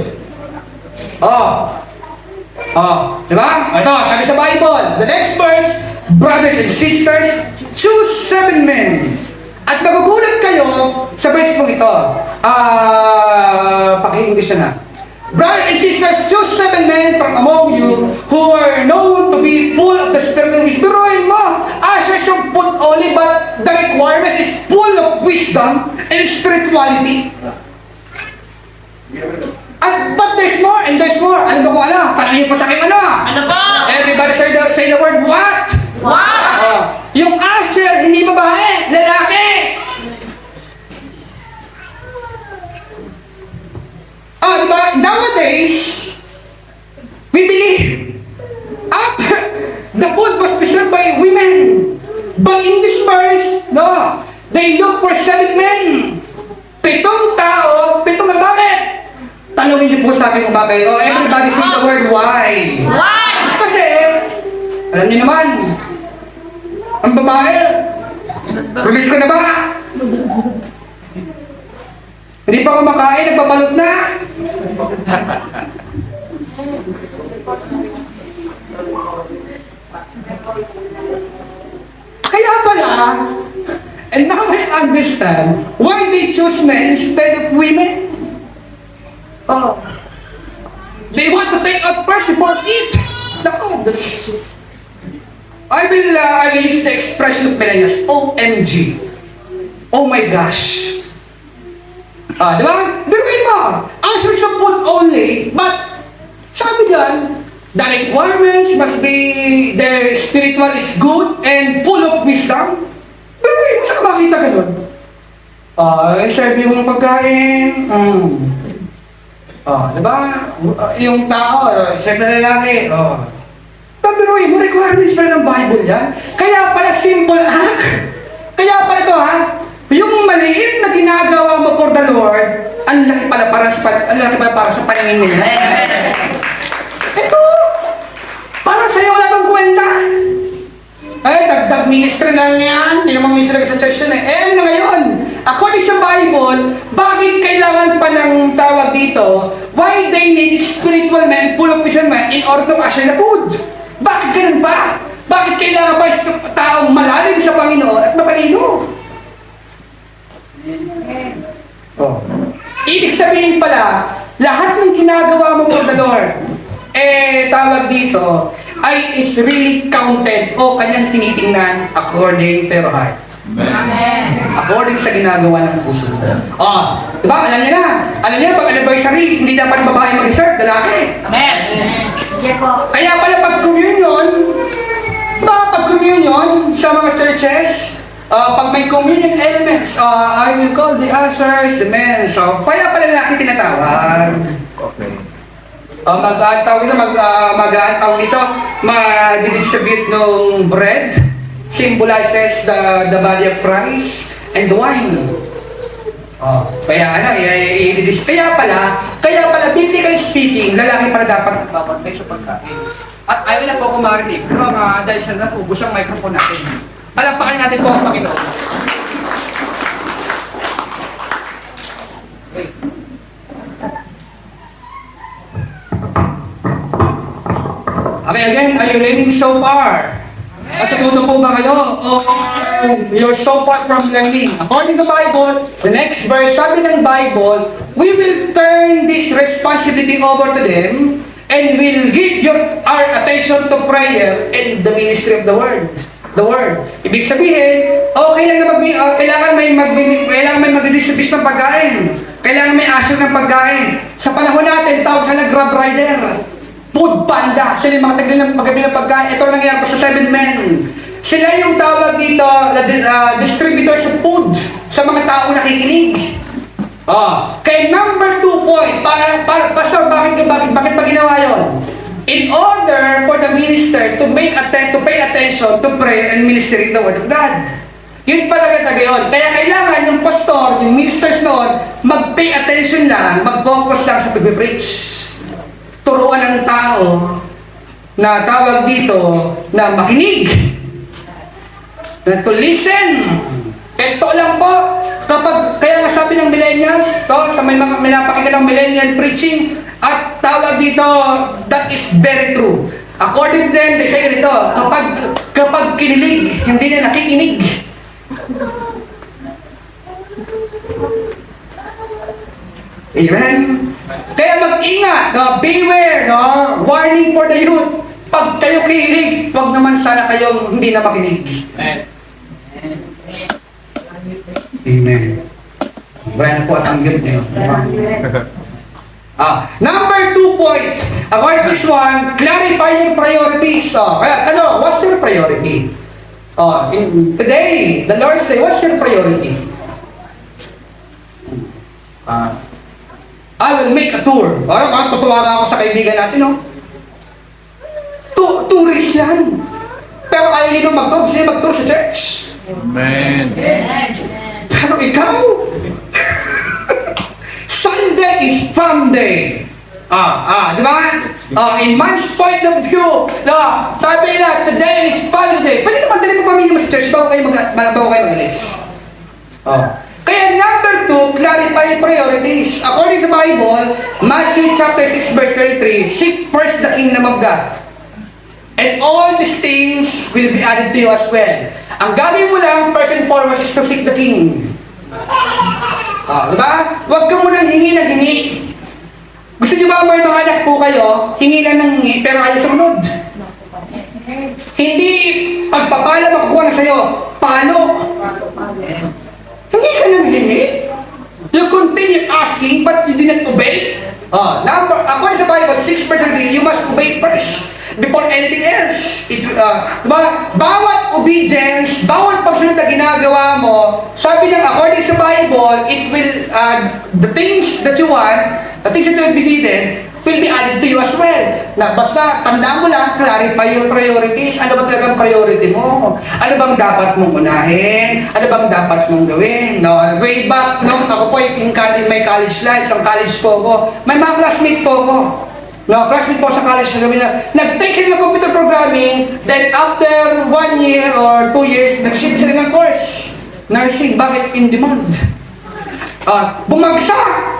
Diba? Ito, sabi sa Bible, the next verse, brothers and sisters, choose 7 men. At nagugulat kayo sa verse pong ito. Paki-English na. Brothers and sisters, choose 7 men from among you who are known to be full of the Spirit of wisdom. Biruin mo, ushers yung put only, but the requirement is full of wisdom and spirituality. But there's more, and there's more. Ano ba kung ano? Panangin pa sa akin ano? Ano po? Everybody say the word what? What? Yung usher, hindi babae, lalaki. Diba? Nowadays, we believe after the food was preserved by women. But in this verse, no, they look for 7 men. 7 tao, 7 na bakit? Tanungin niyo po sa akin kung bakit. Oh, everybody say the word why. Why? Kasi, alam niyo naman, ang babae, release ko na ba? Hindi pa kumakain, nagbabalot na. Kaya pala, and now I understand why they choose men instead of women. Oh. They want to take out first before eat. No, that's... I will use the expression of millennials, OMG. Oh my gosh. Di ba? Biruin mo. Answer sa food only, but sabi dyan, the requirements must be, their spiritual is good and full of wisdom. Biruin mo, saan ka makita ganun? Serve yung pagkain. Di ba? Yung tao, serve na lalaki. Biruin mo, requirements pa ng Bible yan. Kaya pala simple act. Kaya pala ito yung maliit na ginagawa mo for the Lord, ang laki pala para sa paningin nila. Ito, para sa'yo wala bang kwenta. Dagdag ministry lang yan. Hindi naman ministry lang sa church yun ano na ngayon? According sa Bible, bakit kailangan pa ng tawag dito? Why they need spiritual men, full of vision men in order to usher the food? Bakit ganun pa? Bakit kailangan pa taong malalim sa Panginoon at matalino? Ibig sabihin pala, lahat ng ginagawa mo for the Lord, tawag dito, ay is really counted o kanyang tinitingnan according to your heart. According sa ginagawa ng puso. Diba? Alam niyo na. Alam niyo na, pag anniversary, hindi dapat babae mag-reserve, lalaki. Amen. Kaya pala pag communion sa mga churches, pag may communion elements, I will call the ushers, the men. So, kaya pala lalaki tinatawag. Okay. Mag-aantawag nito, mag-distribute ng bread, symbolizes the body of Christ, and the wine. Kaya pala, biblically speaking, lalaki pala dapat nagbabantay sa pagkain. At ayaw na po ako marinig, pero dahil sa natubos ang microphone natin. Palampakan natin po ang Panginoon. Okay, again, are you learning so far? Natututo po ba kayo? Or you're so far from learning? According to the Bible, the next verse, sabi ng Bible, we will turn this responsibility over to them and will give our attention to prayer and the ministry of the Word. The Word. Ibig sabihin, kailangan may magdidistribute ng pagkain. Kailangan may usher ng pagkain. Sa panahon natin, tawag sa Grab Rider. Food Panda. Sila yung mga tagal ng paggabi ng pagkain. Ito ang nangyari pa sa 7 men. Sila yung tawag dito, distributors of food sa mga tao nakikinig. Kay number 2 point, Pastor, bakit pa ginawa yun? In order for the minister to pay attention to prayer and ministering the Word of God. Yun pala yun. Kaya kailangan yung pastor, yung ministers noon, mag-pay attention lang, mag-focus lang sa pag-preach. Turuan ng tao na tawag dito na makinig. Na to listen. Ito lang po. Kaya nga sabi ng millennials, sa may napakinggan ng millennial preaching, at tawag dito, that is very true. According to them, they say ganito, kapag kinilig, hindi na nakikinig. Amen? Kaya mag-ingat, no? Beware, no? Warning for the youth. Pag kayo kilig, huwag naman sana kayong hindi na makinig. Amen. Wala na po at ang youth ngayon. Number 2 point. According to this one, clarify your priorities. Kaya, what's your priority? Today, the Lord say, what's your priority? I will make a tour. Tutuwa na ako sa kaibigan natin, no? Tourist yan. Pero ayaw nyo mag-tour. Gusto nyo mag-tour sa church. Amen. Pero ikaw, Sunday is fun day. Di ba? In man's point of view, sabi nila, today is family day. Pwede naman dali mo pamilya mo sa church bago kayo mag-alis. Kaya number 2, clarify priorities. According to Bible, Matthew chapter 6 verse 33, seek first the kingdom of God. And all these things will be added to you as well. Ang gagawin mo lang, first and foremost, is to seek the King. Diba? Huwag ka munang hingi ng hingi. Gusto niyo ba may mga anak po kayo, hingi lang ng hingi, pero ayaw sumunod? Hindi pagpapala makukuha na sa'yo, palo. Hindi ka nang hingi. You continue asking, but you did not obey. According sa Bible, 6% you must obey first before anything else. Diba? Bawat obedience, bawat pagsunod na ginagawa mo, sabi ng according sa Bible, it will, the things that you want, the things that will be needed, will be added to you as well. Basta, tandaan mo lang, clarify your priorities. Ano ba talagang priority mo? Ano bang dapat mong unahin? Ano bang dapat mong gawin? Way back, ako po in my college life, sa college po ako, may mga classmate po ako. Classmate po sa college, sabi niya, nag-take sila ng computer programming, then after 1 year or 2 years, nag-shift sila ng course. Nursing, bakit in demand? Bumagsak!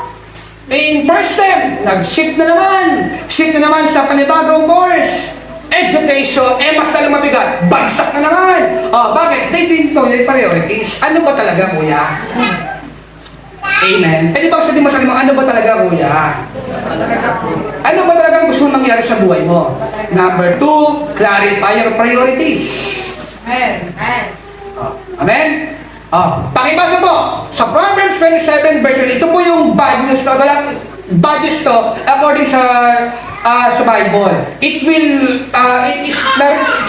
In first sem, nag-shift na naman. Shift na naman sa panibagong course. Education, mas lalo mabigat. Bagsak na naman. Bakit? They didn't know their priorities. Ano ba talaga, kuya? Amen. Pwede ba sabihin mo sa mo, ano ba talaga, kuya? Ano ba talaga gusto mong mangyari sa buhay mo? Number 2, clarify your priorities. Amen. Amen? Pakibasa po, sa Proverbs 27 verse 1, ito po yung bad news to, bad news to, according sa Bible. It is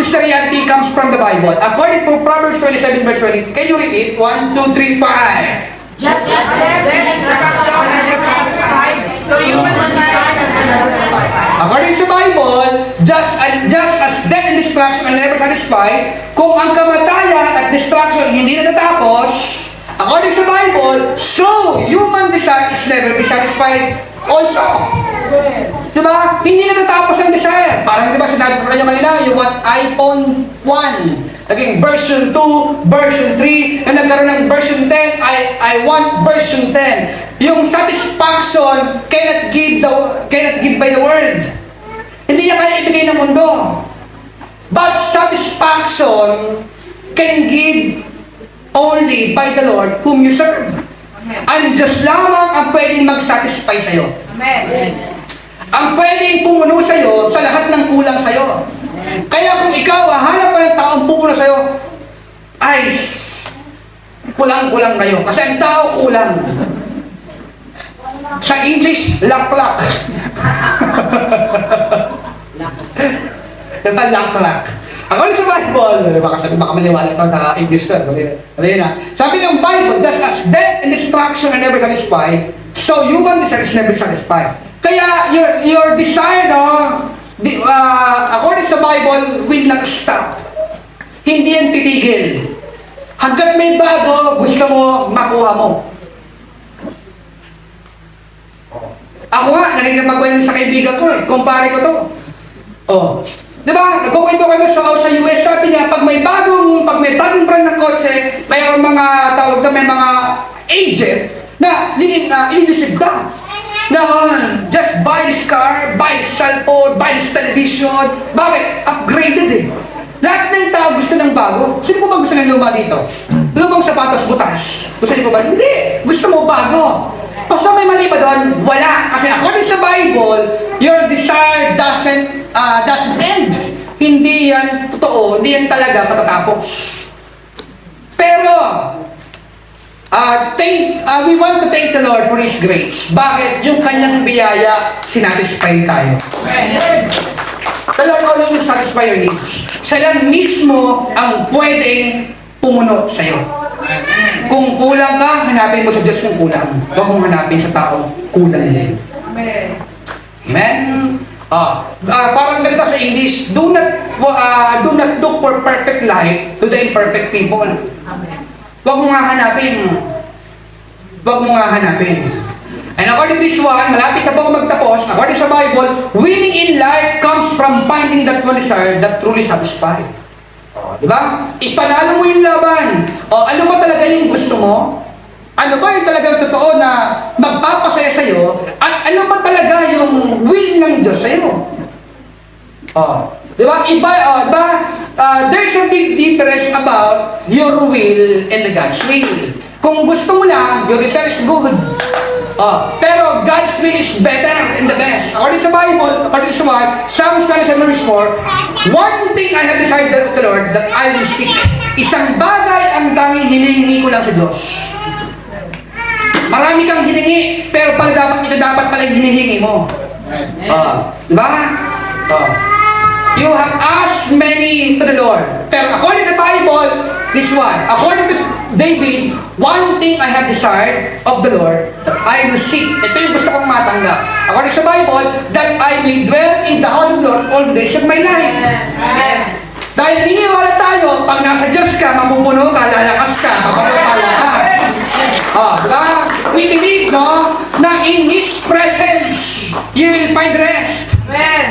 the reality comes from the Bible. According to Proverbs 27 verse 20, can you read it? 1, 2, 3, 5. Just as death and destruction are never satisfied, so human desire is never satisfied. According sa Bible, just as death and destruction are never satisfied, kung ang kamatayan at destruction hindi natatapos, according sa Bible, so human desire is never be satisfied also. Diba? Hindi natatapos ang desire. Parang diba sinabi ko kanya kanina, you want iPhone 1, naging version 2, version 3, na nagkaroon ng version 10, I want version 10. Yung satisfaction cannot give by the world. Hindi niya kaya ibigay ng mundo. But satisfaction can give only by the Lord whom you serve. Ang Diyos lamang ang pwedeng mag-satisfy sa'yo. Amen. Ang pwedeng pumuno sa'yo sa lahat ng kulang sa'yo. Kaya kung ikaw, hanap pa ng taong pumuno sa'yo, ay, kulang-kulang kayo. Kasi ang tao kulang. Sa English, laklak. Diba, laklak. Ako sa Bible, baka maniwala ito sa English ko. Sabi ng Bible, just as death and destruction are never satisfied, so human desire is never satisfied. Kaya your desire, according sa Bible, will not stop. Hindi yan titigil. Hanggat may bago, gusto mo, makuha mo. Ako nga, nakikipagkwento sa kaibigan ko kumpare ko to. Diba? Nagkukwento kami sa US, sabi niya, pag may bagong brand ng kotse, mayroong mga tawag na may mga agent na inisip ka. Na just buy this car, buy this cellphone, buy this television. Bakit? Upgraded eh. Lahat ng tao gusto ng bago. Sino po ba gusto ng luma dito? Lumang sapatos, butas. Gusto niyo po ba? Hindi. Gusto mo bago. Pastor, may mali ba doon? Wala. Kasi according sa Bible, your desire doesn't end. Hindi yan totoo. Hindi yan talaga patatapos. Pero, we want to thank the Lord for His grace. Bakit? Yung kanyang biyaya, sinatisfy tayo. The Lord only will satisfy your needs. Siya lang mismo ang pwedeng pumuno sa'yo. Kung kulang ka, hanapin mo sa Diyos kung kulang. Huwag mong hanapin sa taong kulang din. Amen? Parang ganito sa English, do not look for perfect life to the imperfect people. Huwag mo nga hanapin. Huwag mo nga hanapin. And according to this one, malapit na po ako magtapos, according sa Bible, winning in life comes from finding that one desire that truly satisfies. Di ba? Ipanalo mo yung laban. Ano ba talaga yung gusto mo? Ano ba yung talagang totoo na magpapasaya sa'yo? At ano ba talaga yung will ng Diyos sa'yo? Di ba? There's a big difference about your will and the God's will. Kung gusto mo lang, your desire is good. Pero God's will is better and the best. According sa Bible, according sa Psalms 27:4, one thing I have decided of the Lord that I will seek. Isang bagay ang tanging hinihingi ko lang sa Diyos. Marami kang hiningi, pero ito dapat pala hinihingi mo. Di ba? You have asked many to the Lord. Pero according to the Bible, this one, according to David, one thing I have desired of the Lord that I will seek. Ito yung gusto kong matanggap. According sa Bible, that I will dwell in the house of the Lord all the days of my life. Yes. Dahil naniniwala tayo, pag nasa Diyos ka, mapupuno ka, lalakas ka, mapapala ka. Diba? We believe, no, na in His presence, you will find rest.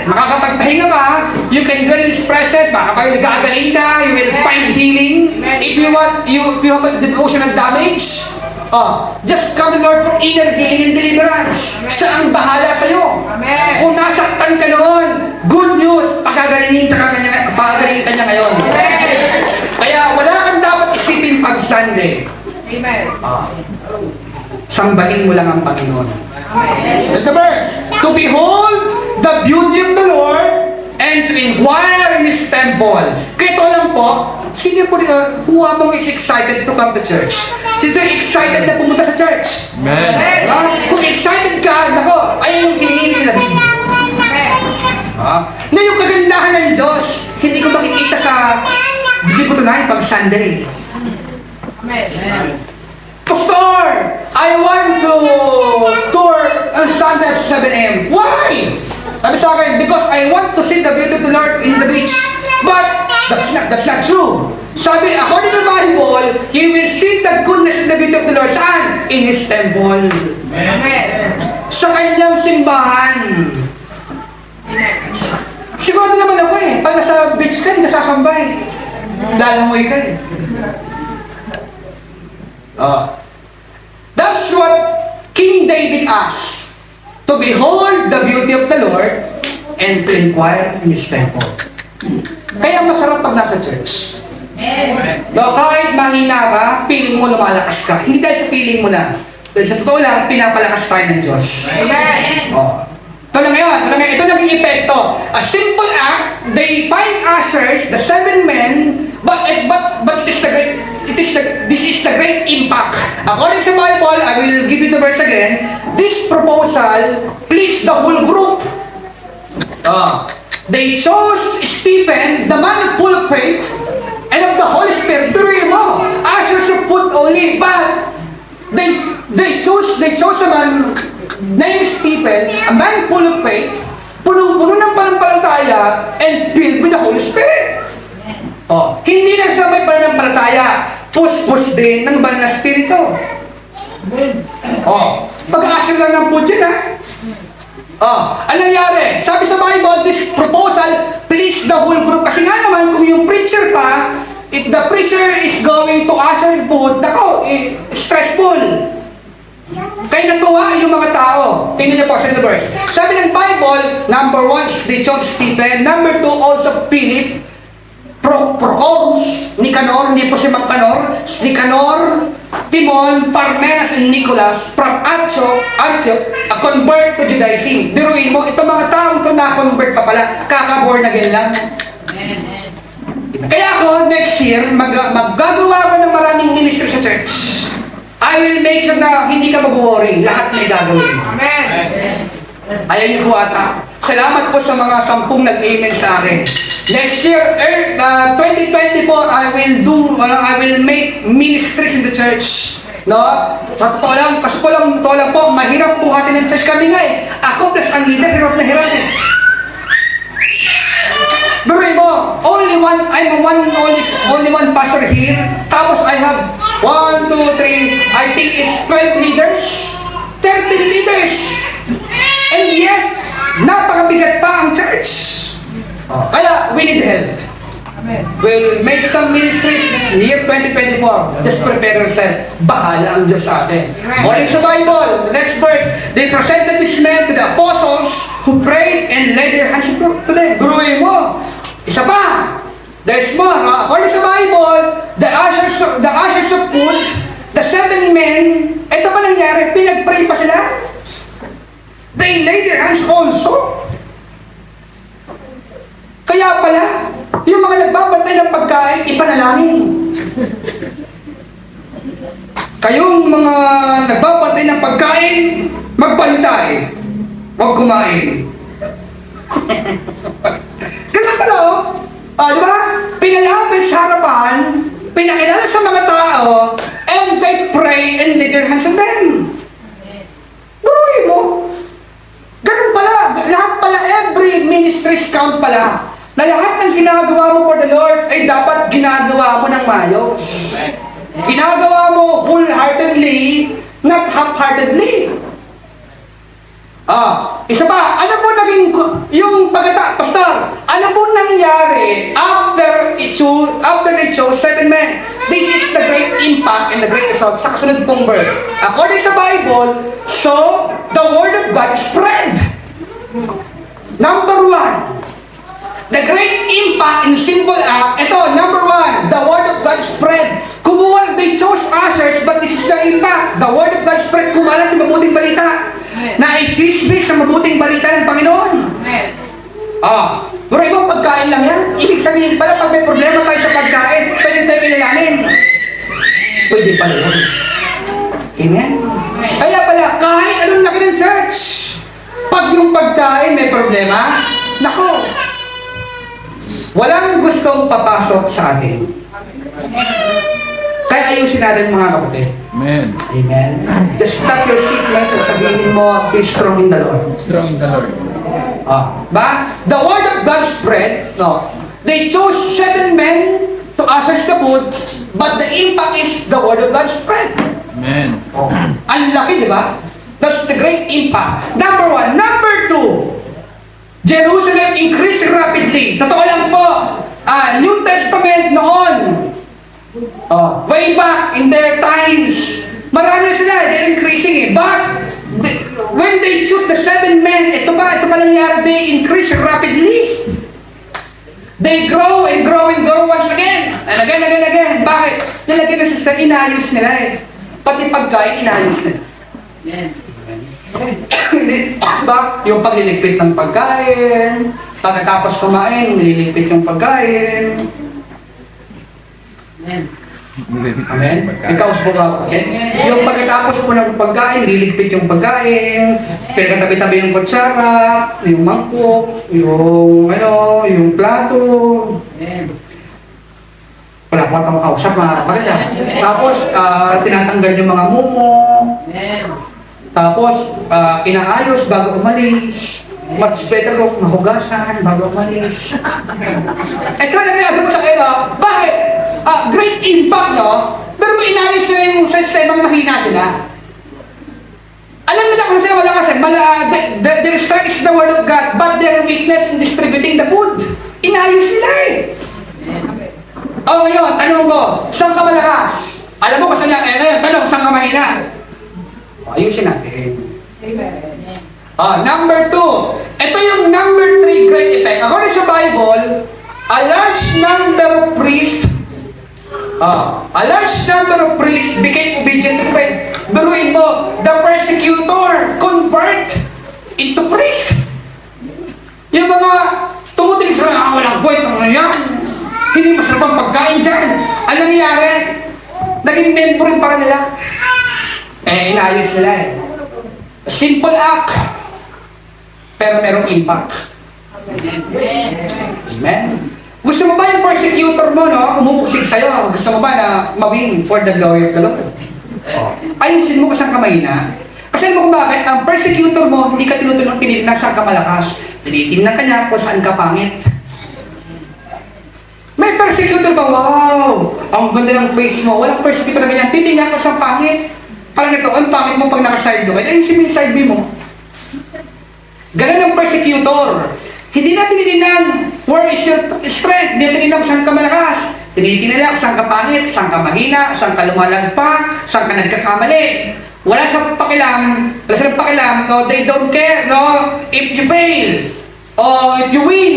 Makakapagpahinga ka, you can dwell in His presence, makakapag-gagaling ka, you will find healing. If you have a emotional damage, just come to the Lord for inner healing and deliverance. Siya ang bahala sa'yo. Kung nasaktan ka noon, good news, pagagalingin ka niya ngayon. Kaya wala kang dapat isipin pag Sunday. Sambahin mo lang ang Panginoon. The verse, to behold the beauty of the Lord and to inquire in His temple. Kaya ito lang po, sino po dito, who among is excited to come to church? Sino excited na pumunta sa church? Amen. Kung excited ka, nako, ayun yung hinihingi ni David. Na yung kagandahan ng Diyos, hindi ko makikita hindi ko tunahin pag Sunday. Pastor, I want to tour on Sunday at 7 a.m. Why? Sabi sa akin, because I want to see the beauty of the Lord in the beach. But that's not true. Sabi, according to the Bible, you will see the goodness and the beauty of the Lord. Saan? In His temple. Amen. Sa kanyang simbahan. Sigurado naman ako pag nasa beach ka, nasasambay. Lalamoy ka That's what King David asked. To behold the beauty of the Lord and to inquire in His temple. Kaya masarap pag nasa church. Kahit mahina ka, feeling mo lumalakas ka. Hindi dahil sa feeling mo lang. Dahil sa totoo lang, pinapalakas tayo ng Diyos. Ito na ngayon, ito naging epekto. A simple act, they find ushers, the 7 men, but this is the great impact. According to the Bible, I will give you the verse again. This proposal pleased the whole group. They chose Stephen, the man full of faith, and of the Holy Spirit. Tuloy mo, ushers of food only, but they chose a man named Stephen, a man full of faith, punong-puno ng panampalataya, and filled with the Holy Spirit. Hindi lang sa may pananampalataya, push din ng banal na spirito. Pag-aasya lang ng food yun, anong nangyari? Sabi sa Bible, this proposal pleased the whole group. Kasi nga naman, kung yung preacher pa, if the preacher is going to usher food, stressful. Kaya natuwa yung mga tao. Tingnan niyo po sa verse. Sabi ng Bible, number 1, they chose Stephen. Number 2, also Philip, Prochorus, Nicanor, hindi po si Nicanor, Timon, Parmenas, and Nicholas from Antioch, convert to Judaism. Biruin mo, itong mga taong to na-convert pa pala, kaka-born again lang. Kaya ako, next year, maggagawa ko ng maraming ministry sa church. I will make sure na hindi ka mag-worry. Lahat may gagawin. Amen. Ayan niyo po ata. Salamat po sa mga 10 nag-amen sa akin. Next year, 2024, I will make ministries in the church. No? Sa totoo lang, kasi totoo lang po, mahirap buhatin ng church kami nga eh. Ako plus ang leader, hirap na hirap eh. Pero mo, only one pastor here. Tapos I have 1, 2, 3, I think it's 12 leaders, 13 leaders. And yet, napakabigat pa ang church. Kaya, we need help. We'll make some ministries in year 2024. Just prepare yourself. Bahala ang Diyos sa atin. According sa Bible, the next verse, they presented this man to the apostles who prayed and laid their hands to them. Guruin mo. Isa pa. There's more. According sa Bible, the ushers of food, the 7 men, ito pa nangyari, pinag-pray pa sila. They laid their hands also. Kaya pala, yung mga nagbabantay ng pagkain, ipanalangin. Kayong mga nagbabantay ng pagkain, magbantay. Huwag kumain. Ganun pala di ba? Pinalapit sa harapan, pinakilala sa mga tao, and they pray and lay their hands on them. Duruin mo. Ganun pala. Lahat pala, every ministries count pala. Na lahat ng ginagawa mo for the Lord ay dapat ginagawa mo ng maayos. Ginagawa mo wholeheartedly, not half-heartedly. Isa pa, ano po naging, yung pastor, ano po nangyari after they chose 7 men? This is the great impact and the great result sa kasunod pong verse. According sa Bible, so the word of God spread. Number 1, the great impact in simple act. Ito, number 1, the word of God spread. They chose ushers, but this is the impact. The word of God spread, kumalat sa mabuting balita. Na i-chismis sa mabuting balita ng Panginoon. Pero ibang pagkain lang yan. Ibig sabihin pala, pag may problema tayo sa pagkain, pwede tayo ilalanin. Pwede pala yun. Amen? Kaya pala, kahit anong laki ng church, pag yung pagkain may problema, nako, walang gustong papasok sa atin. Kaya ayusin natin mga kapatid. Amen. Amen. Just stop your seatbelt at sabihin mo, be strong in the Lord. Strong in the Lord. The word of God spread. No. They chose 7 men to usher the food, but the impact is the word of God spread. Amen. Ang laki, di ba? That's the great impact. Number 1. Number 2, Jerusalem increased rapidly. Totoo lang po. New Testament noon. Way back in their times, marami na sila, they're increasing But when they choose the 7 men, ito pa nangyari, they increase rapidly. They grow and grow and grow once again. And again. Bakit? Nilagyan na sa inayos nila Pati pagkain, inayos nila. Hindi, diba? Yung pagliligpit ng pagkain, pagkatapos kumain, nililigpit yung pagkain. Amen? Ikaw sa mga yung pagkatapos mo ng pagkain, nililigpit yung pagkain, pinagkatabi-tabi yung kutsara, yung mangkok, yung plato. Wala po akong kausap mga kapatid. Tapos, tinatanggal yung mga mumo. Tapos, inaayos bago umalis. Much better kung mahugasan bago umalis. Ito na kaya mo sa kayo, bakit? Great impact, no? Pero kung inayos nila yung sistemang mahina sila, alam nila kasi wala kasi, their strength is the word of God, but their weakness in distributing the food. Inayos nila ngayon, tanong ko, saan ka malakas? Alam mo kung saan yan, ngayon, tanong, saan ka mahina? Ayusin natin. Number 2, ito yung number 3 great effect. According sa Bible, a large number of priests A large number of priests became obedient to faith. Biruin mo, the persecutor convert into priest. Yung mga tumutulig sila, walang buhay, ano yan? Hindi masarap ang pagkain dyan. Ano nangyayari? Naging member rin para nila. Inayos nila eh. A simple act, pero merong impact. Amen. Gusto mo ba yung persecutor mo, no? Umuuksig sa'yo. Gusto mo ba na mawin for the glory of the Lord? Ayusin mo kasang kamay na. Kasi alam mo kung bakit? Ang persecutor mo, hindi ka tinutulong tinitingnan saan ka malakas. Tinitingnan ka niya kung saan ka pangit. May persecutor ba? Wow! Ang ganda ng face mo. Walang persecutor na ganyan. Titingnan ko saan pangit. Parang ito, ang pangit mo pag naka-side view. Ayusin mo yung side view mo. Ganun ang persecutor. Hindi na tinitingnan, where is your strength? Hindi tinitingnan kung saan ka malakas. Tinitingnan nila kung saan ka pangit, saan ka mahina, saan ka lumalagpak, saan ka nagkakamali. Wala silang pakialam, no? They don't care, no? If you fail, or if you win,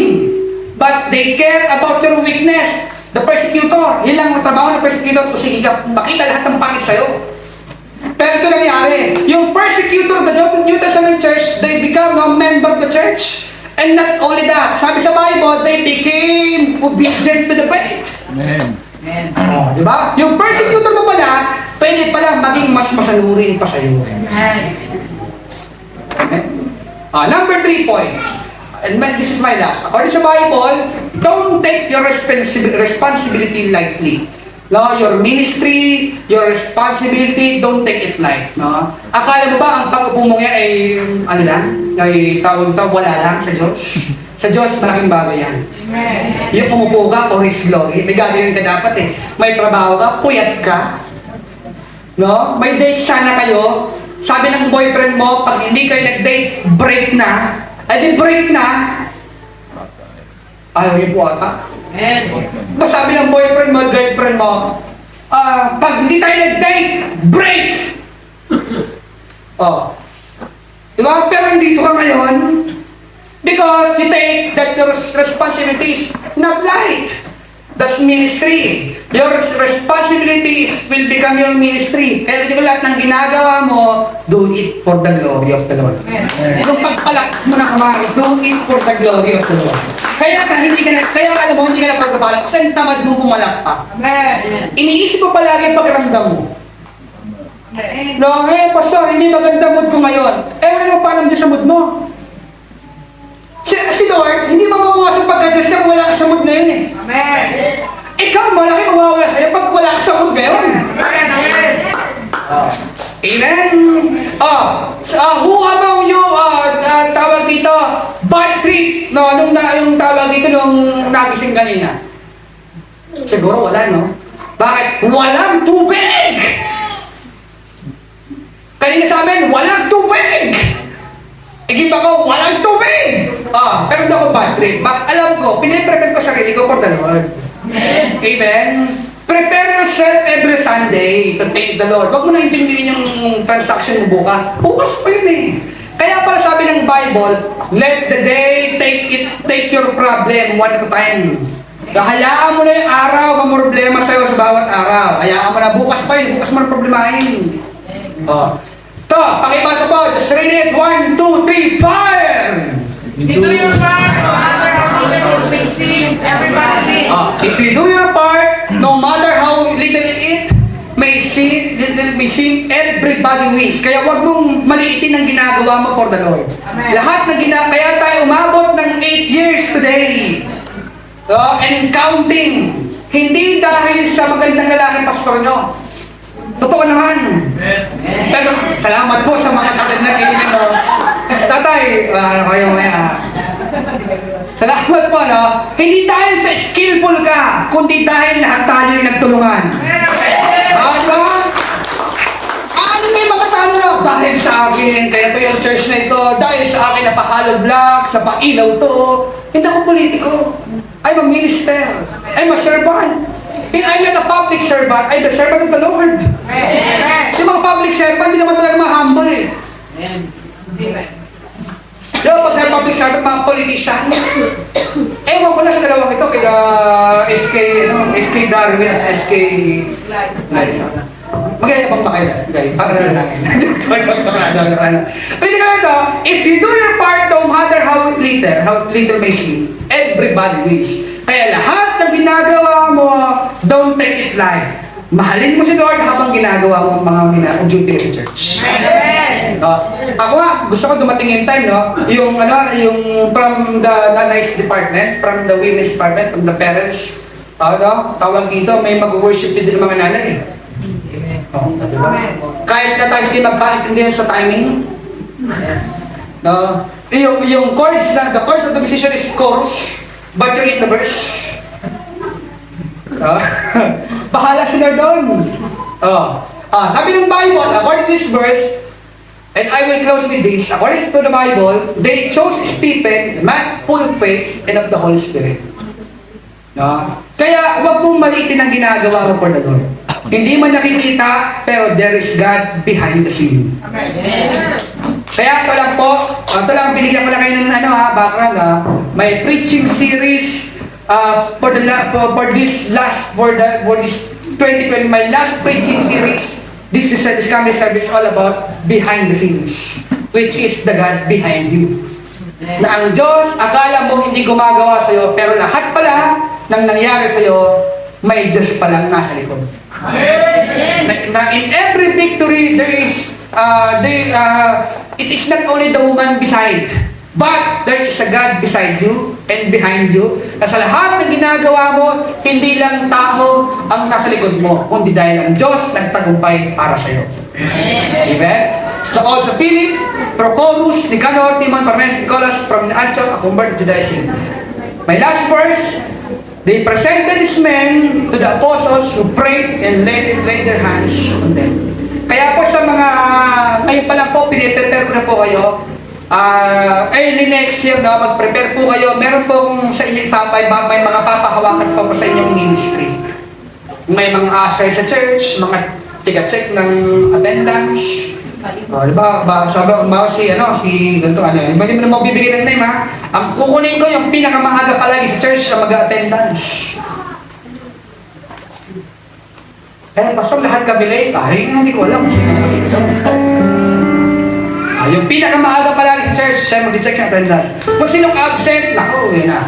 but they care about your weakness. The persecutor, yun lang ang trabaho ng persecutor, kung sige ka, makita lahat ng pangit sa'yo. Pero ito nangyari, yung persecutor of the New Testament church, they become a member of the church. And not only that, sabi sa Bible, they became obedient to the faith. Amen. Oh, di ba? Yung persecutor mo pala, pwede pala maging mas masanurin pa sa'yo. Okay? Number 3 point. And this is my last. According sa Bible, don't take your responsibility lightly. No, your ministry, your responsibility, don't take it light, no? Akala mo ba ang pag-upo mo yan ay, ano lang, ay tawag ito, wala lang sa Diyos? Sa Diyos, malaking bagay yan. Yung umupo ka for His glory, may gagawin ka dapat eh. May trabaho ka, puyat ka. No? May date sana kayo. Sabi ng boyfriend mo, pag hindi kayo nag-date, break na. Ay di break na. Ayaw niyo po ata. Masabi ng boyfriend mo, girlfriend mo, pag hindi tayo nag-date, break! Diba? Pero dito ka ngayon, because you take that your responsibilities not light. That's ministry. Your responsibilities will become your ministry. Kaya hindi ko lahat ng ginagawa mo, do it for the glory of the Lord. Kung pagpalak mo na kamay, do it for the glory of the Lord. Kaya alam mo, hindi ka na pagpapalak kasi ang tamad mo pumalakpak. Iniisip mo palagi ang pakiramdam mo. No, pastor, hindi maganda mood ko ngayon. Wala naman pa alam dyan sa mood mo. Si Lord, hindi mababawas ang pag-adjust niya kung wala ka sa mood na yun eh. Ikaw, malaki mawawala sa'yo pag wala ka sa mood ngayon. Amen? Who among you, tawag dito, bad trip, no? Yung tawag dito nung nagising kanina. Siguro wala, no? Bakit? Walang tubig! Kanina sa amin, walang tubig! Igiba ko, walang tubig! Pero hindi ako bad trip. Alam ko, piniprepare ko sarili ko for the Lord. Amen? Prepare yourself every Sunday to thank the Lord. Huwag mo na intindihin yung transaction mo bukas. Bukas pa yun eh. Kaya pala sabi ng Bible, let the day take your problem one at a time. Hayaan mo na yung araw, mamroblema sa'yo sa bawat araw. Hayaan mo na bukas pa yun, bukas mo na problemahin. Ito, pakipasa po. Just read it. 1, 2, 3, fire! Do your part, no matter how little it may seem, everybody. If you do your part, no matter how little it may seem, everybody wins. Kaya wag mong maliitin ang ginagawa mo for the Lord. Lahat ng kaya tayo umabot ng 8 years today. And counting. Hindi dahil sa magandang lalaki pastor nyo. Totoo naman. Pero salamat po sa mga tatag na kayo nyo. Tatay, kayo maya. Salamat po, no? Hindi dahil sa skillful ka, kundi dahil lahat tayo ay nagtulungan. Diba? Ano may makasalo na? Dahil sa akin, kaya to yung church na ito, dahil sa akin napahalo block, sa pailaw to. Hindi ako politiko. I'm a minister. I'm a servant. I'm not a public servant, I'm the servant of the Lord. Yung mga public servant, hindi naman talaga ma-humble eh. Diba, pag sa public servant, mga politician, ewan ko na sa dalawang ito, kila SK SK Darwin at SK Liza. Magyayabang pa kayo. Okay, para na namin. Pwede ka lang ito, if you do your part, no matter how little may seem, everybody wins. Kaya lahat ng ginagawa mo, don't take it light. Mahalin mo si Lord habang ginagawa mo ang mga duty mo sa church. Ako nga, gusto ko dumating yung time, no? Yung from the nice department, from the women's department, from the parents, tawag dito, may mag-worship din ng mga nanay. Diba? Kahit na tayo hindi magkaintindihan sa timing, no? Yung chords, the chords of the musician is chorus, but you read the verse. Bahala sila doon. Sabi ng Bible, according to this verse, and I will close with this, according to the Bible, they chose Stephen, a man full of faith and of the Holy Spirit. No? Kaya huwag mong maliitin ang ginagawa mo for the Lord. Hindi man nakikita, pero there is God behind the scene. Kaya ito lang po, ito lang binigyan ko na kayo ng background. May preaching series for this 2020, my last preaching series. This coming service all about behind the scenes, which is the God behind you. Na ang Diyos, akala mo hindi gumagawa sa'yo, pero lahat pala ng nangyari sa'yo, may Diyos palang nasa likod. Na in every victory, it is not only the woman beside, but there is a God beside you and behind you. Na sa lahat ng ginagawa mo, hindi lang tao ang nasa likod mo, kundi dahil ang Diyos nagtagumpay para sa iyo. Amen? So also Philip, Prochorus, Nicanor, Timon, Parmenas, Nicolas from Antioch, a convert to Judaism. My last verse, they presented these men to the apostles who prayed and laid their hands on them. Kaya po sa mga, ngayon pa lang po, piniprepare ko na po kayo. Early next year, mag-prepare po kayo. Meron po kung sa inyong may mga papahawakan po sa inyong ministry. May mga usher sa church, mga tiga-check ng attendance. Diba? Sabi ko, si ganito, hindi mo na magbibigay ng name, ha? Ang kukunin ko yung pinakamaaga palagi sa church na mag-attendance. Pastor, lahat kami late. Hindi ko alam kung sino nakikita mo. Yung pinakamaaga palagi sa church, siya mag-check ng attendance. Kung sinong absent, yun na.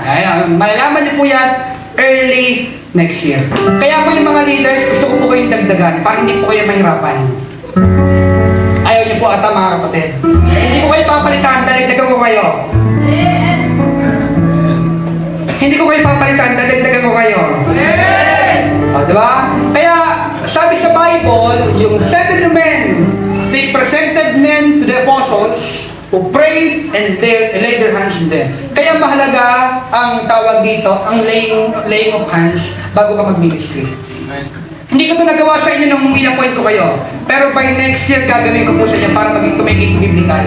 Malalaman niyo po yan early next year. Kaya po yung mga leaders, gusto ko po kayong dagdagan para hindi po kayo mahirapan. Ayaw niyo po ata mga kapatid. Hindi ko kayo papalitan, dagdagan ko kayo. Hindi ko kayo papalitan, dagdagan ko kayo. Diba? Kaya, sabi sa Bible, yung 7 men, they presented men to the apostles who prayed and laid their hands on them. Kaya mahalaga ang tawag dito, ang laying of hands bago ka mag-ministry. Hindi ko ito nagawa sa inyo nung in-appoint ko kayo. Pero by next year, gagawin ko po sa inyo para maging tumigil biblical.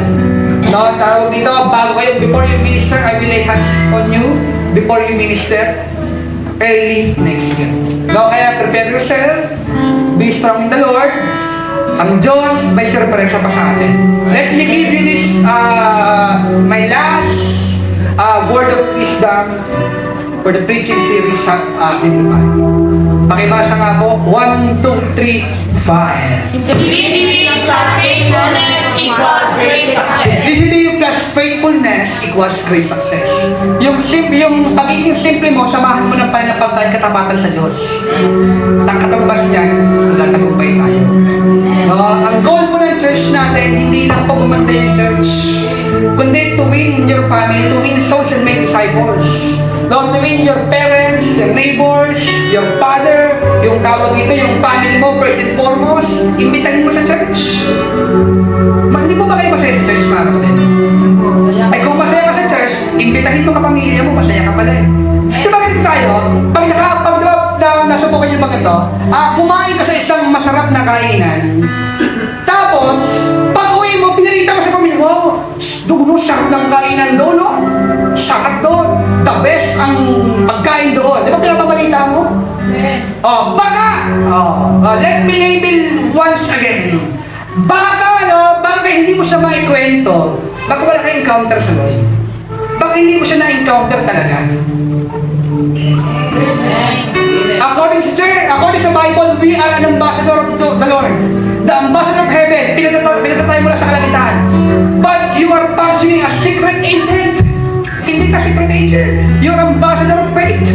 Tawag dito, bago kayo, before you minister, I will lay hands on you before you minister early next year. Kaya prepare yourself, be strong in the Lord. Ang Diyos may surpresa pa sa atin. Let me give you this, my last word of wisdom for the preaching series sa ating lupa. Pakibasa nga po, 1, 2, 3, 5. Simplicity plus faithfulness equals great success. Simplicity plus faithfulness equals great success. Yung pagiging simple mo, samahan mo ng pananampalataya at katapatan sa Diyos. At ang katumbas niyan, magtatagumpay tayo. Ang goal po ng church natin, hindi lang po kumanda yung church, kundi to win your family, to win souls and make disciples. To win your parents, your neighbors, your father, yung tawag dito, yung family mo, first and foremost, imbitahin mo sa church. Hindi po ba kayo masaya sa church, mga kapatid? Ay, kung masaya ka sa church, imbitahin mo kapamilya mo, masaya ka pala eh. Di ba ganito tayo? Pag nasubukan yung mga ito, kumain ka sa isang masarap na kainan, tapos, pag uwi mo, pinalita mo sa pamilya mo, doon, sarap ng kainan doon, no? Sarap doon. The best ang pagkain doon. Di ba pinapabalita mo? Baka! Let me label once again. Baka, baka hindi mo siya maikwento. Baka wala ka-encounter sa Lord. Baka hindi mo siya na-encounter talaga. According sa Bible, we are an ambassador of the Lord. The ambassador of heaven. Pinatay mo lang sa kalangitan. But you are functioning as secret agent. Hindi ka secret agent. You're ambassador of faith.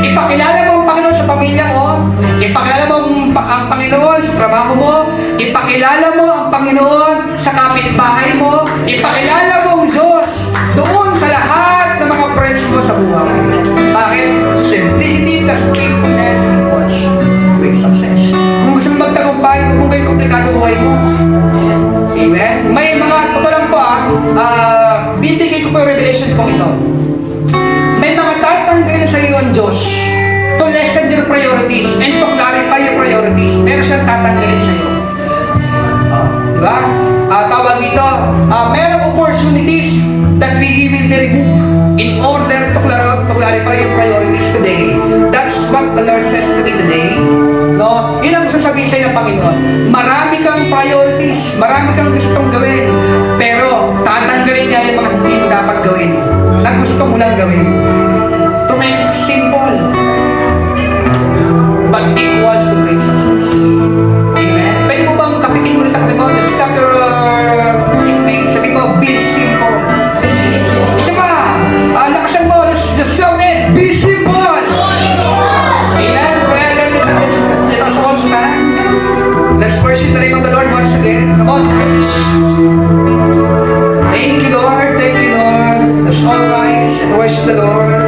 Ipakilala mo ang Panginoon sa pamilya mo. Ipakilala mo ang Panginoon sa trabaho mo. Ipakilala mo ang Panginoon sa kapitbahay mo. Ipakilala mo ang Diyos doon sa lahat ng mga friends mo sa buhay. Bakit? Simplicity plus faithfulness equals great success. Kung gusto mo magtagumpay, kung kayo komplikado buhay mo. Amen? May mga, totoo lang po bibigay ko po yung revelation po ito. May mga tatanggalin sa iyo ang Diyos to lessen your priorities and to clarify your priorities. Meron siyang tatanggalin sa iyo. Diba? Tawag dito, merong opportunities that we will be removed in order to clarify your priorities today. That's what the Lord says to me today. No? Yun ang gusto sabihin sa'yo ng Panginoon. Marami kang priorities, marami kang gustong gawin, pero tatanggalin niya yung mga hindi mo dapat gawin na gusto mo lang gawin. To make it simple, but equals to great success. Amen? Pwede mo bang kapitin mo ulit ang katabaw? Just stop your seatmate. Sabi mo, be simple. Isa pa, lakasan mo, let's just shout it, be simple! Amen? Well, let us all stand. Let's worship the name of the Lord once again. Come on, church. Thank you, Lord. Thank you, Lord. Let's all rise and worship the Lord.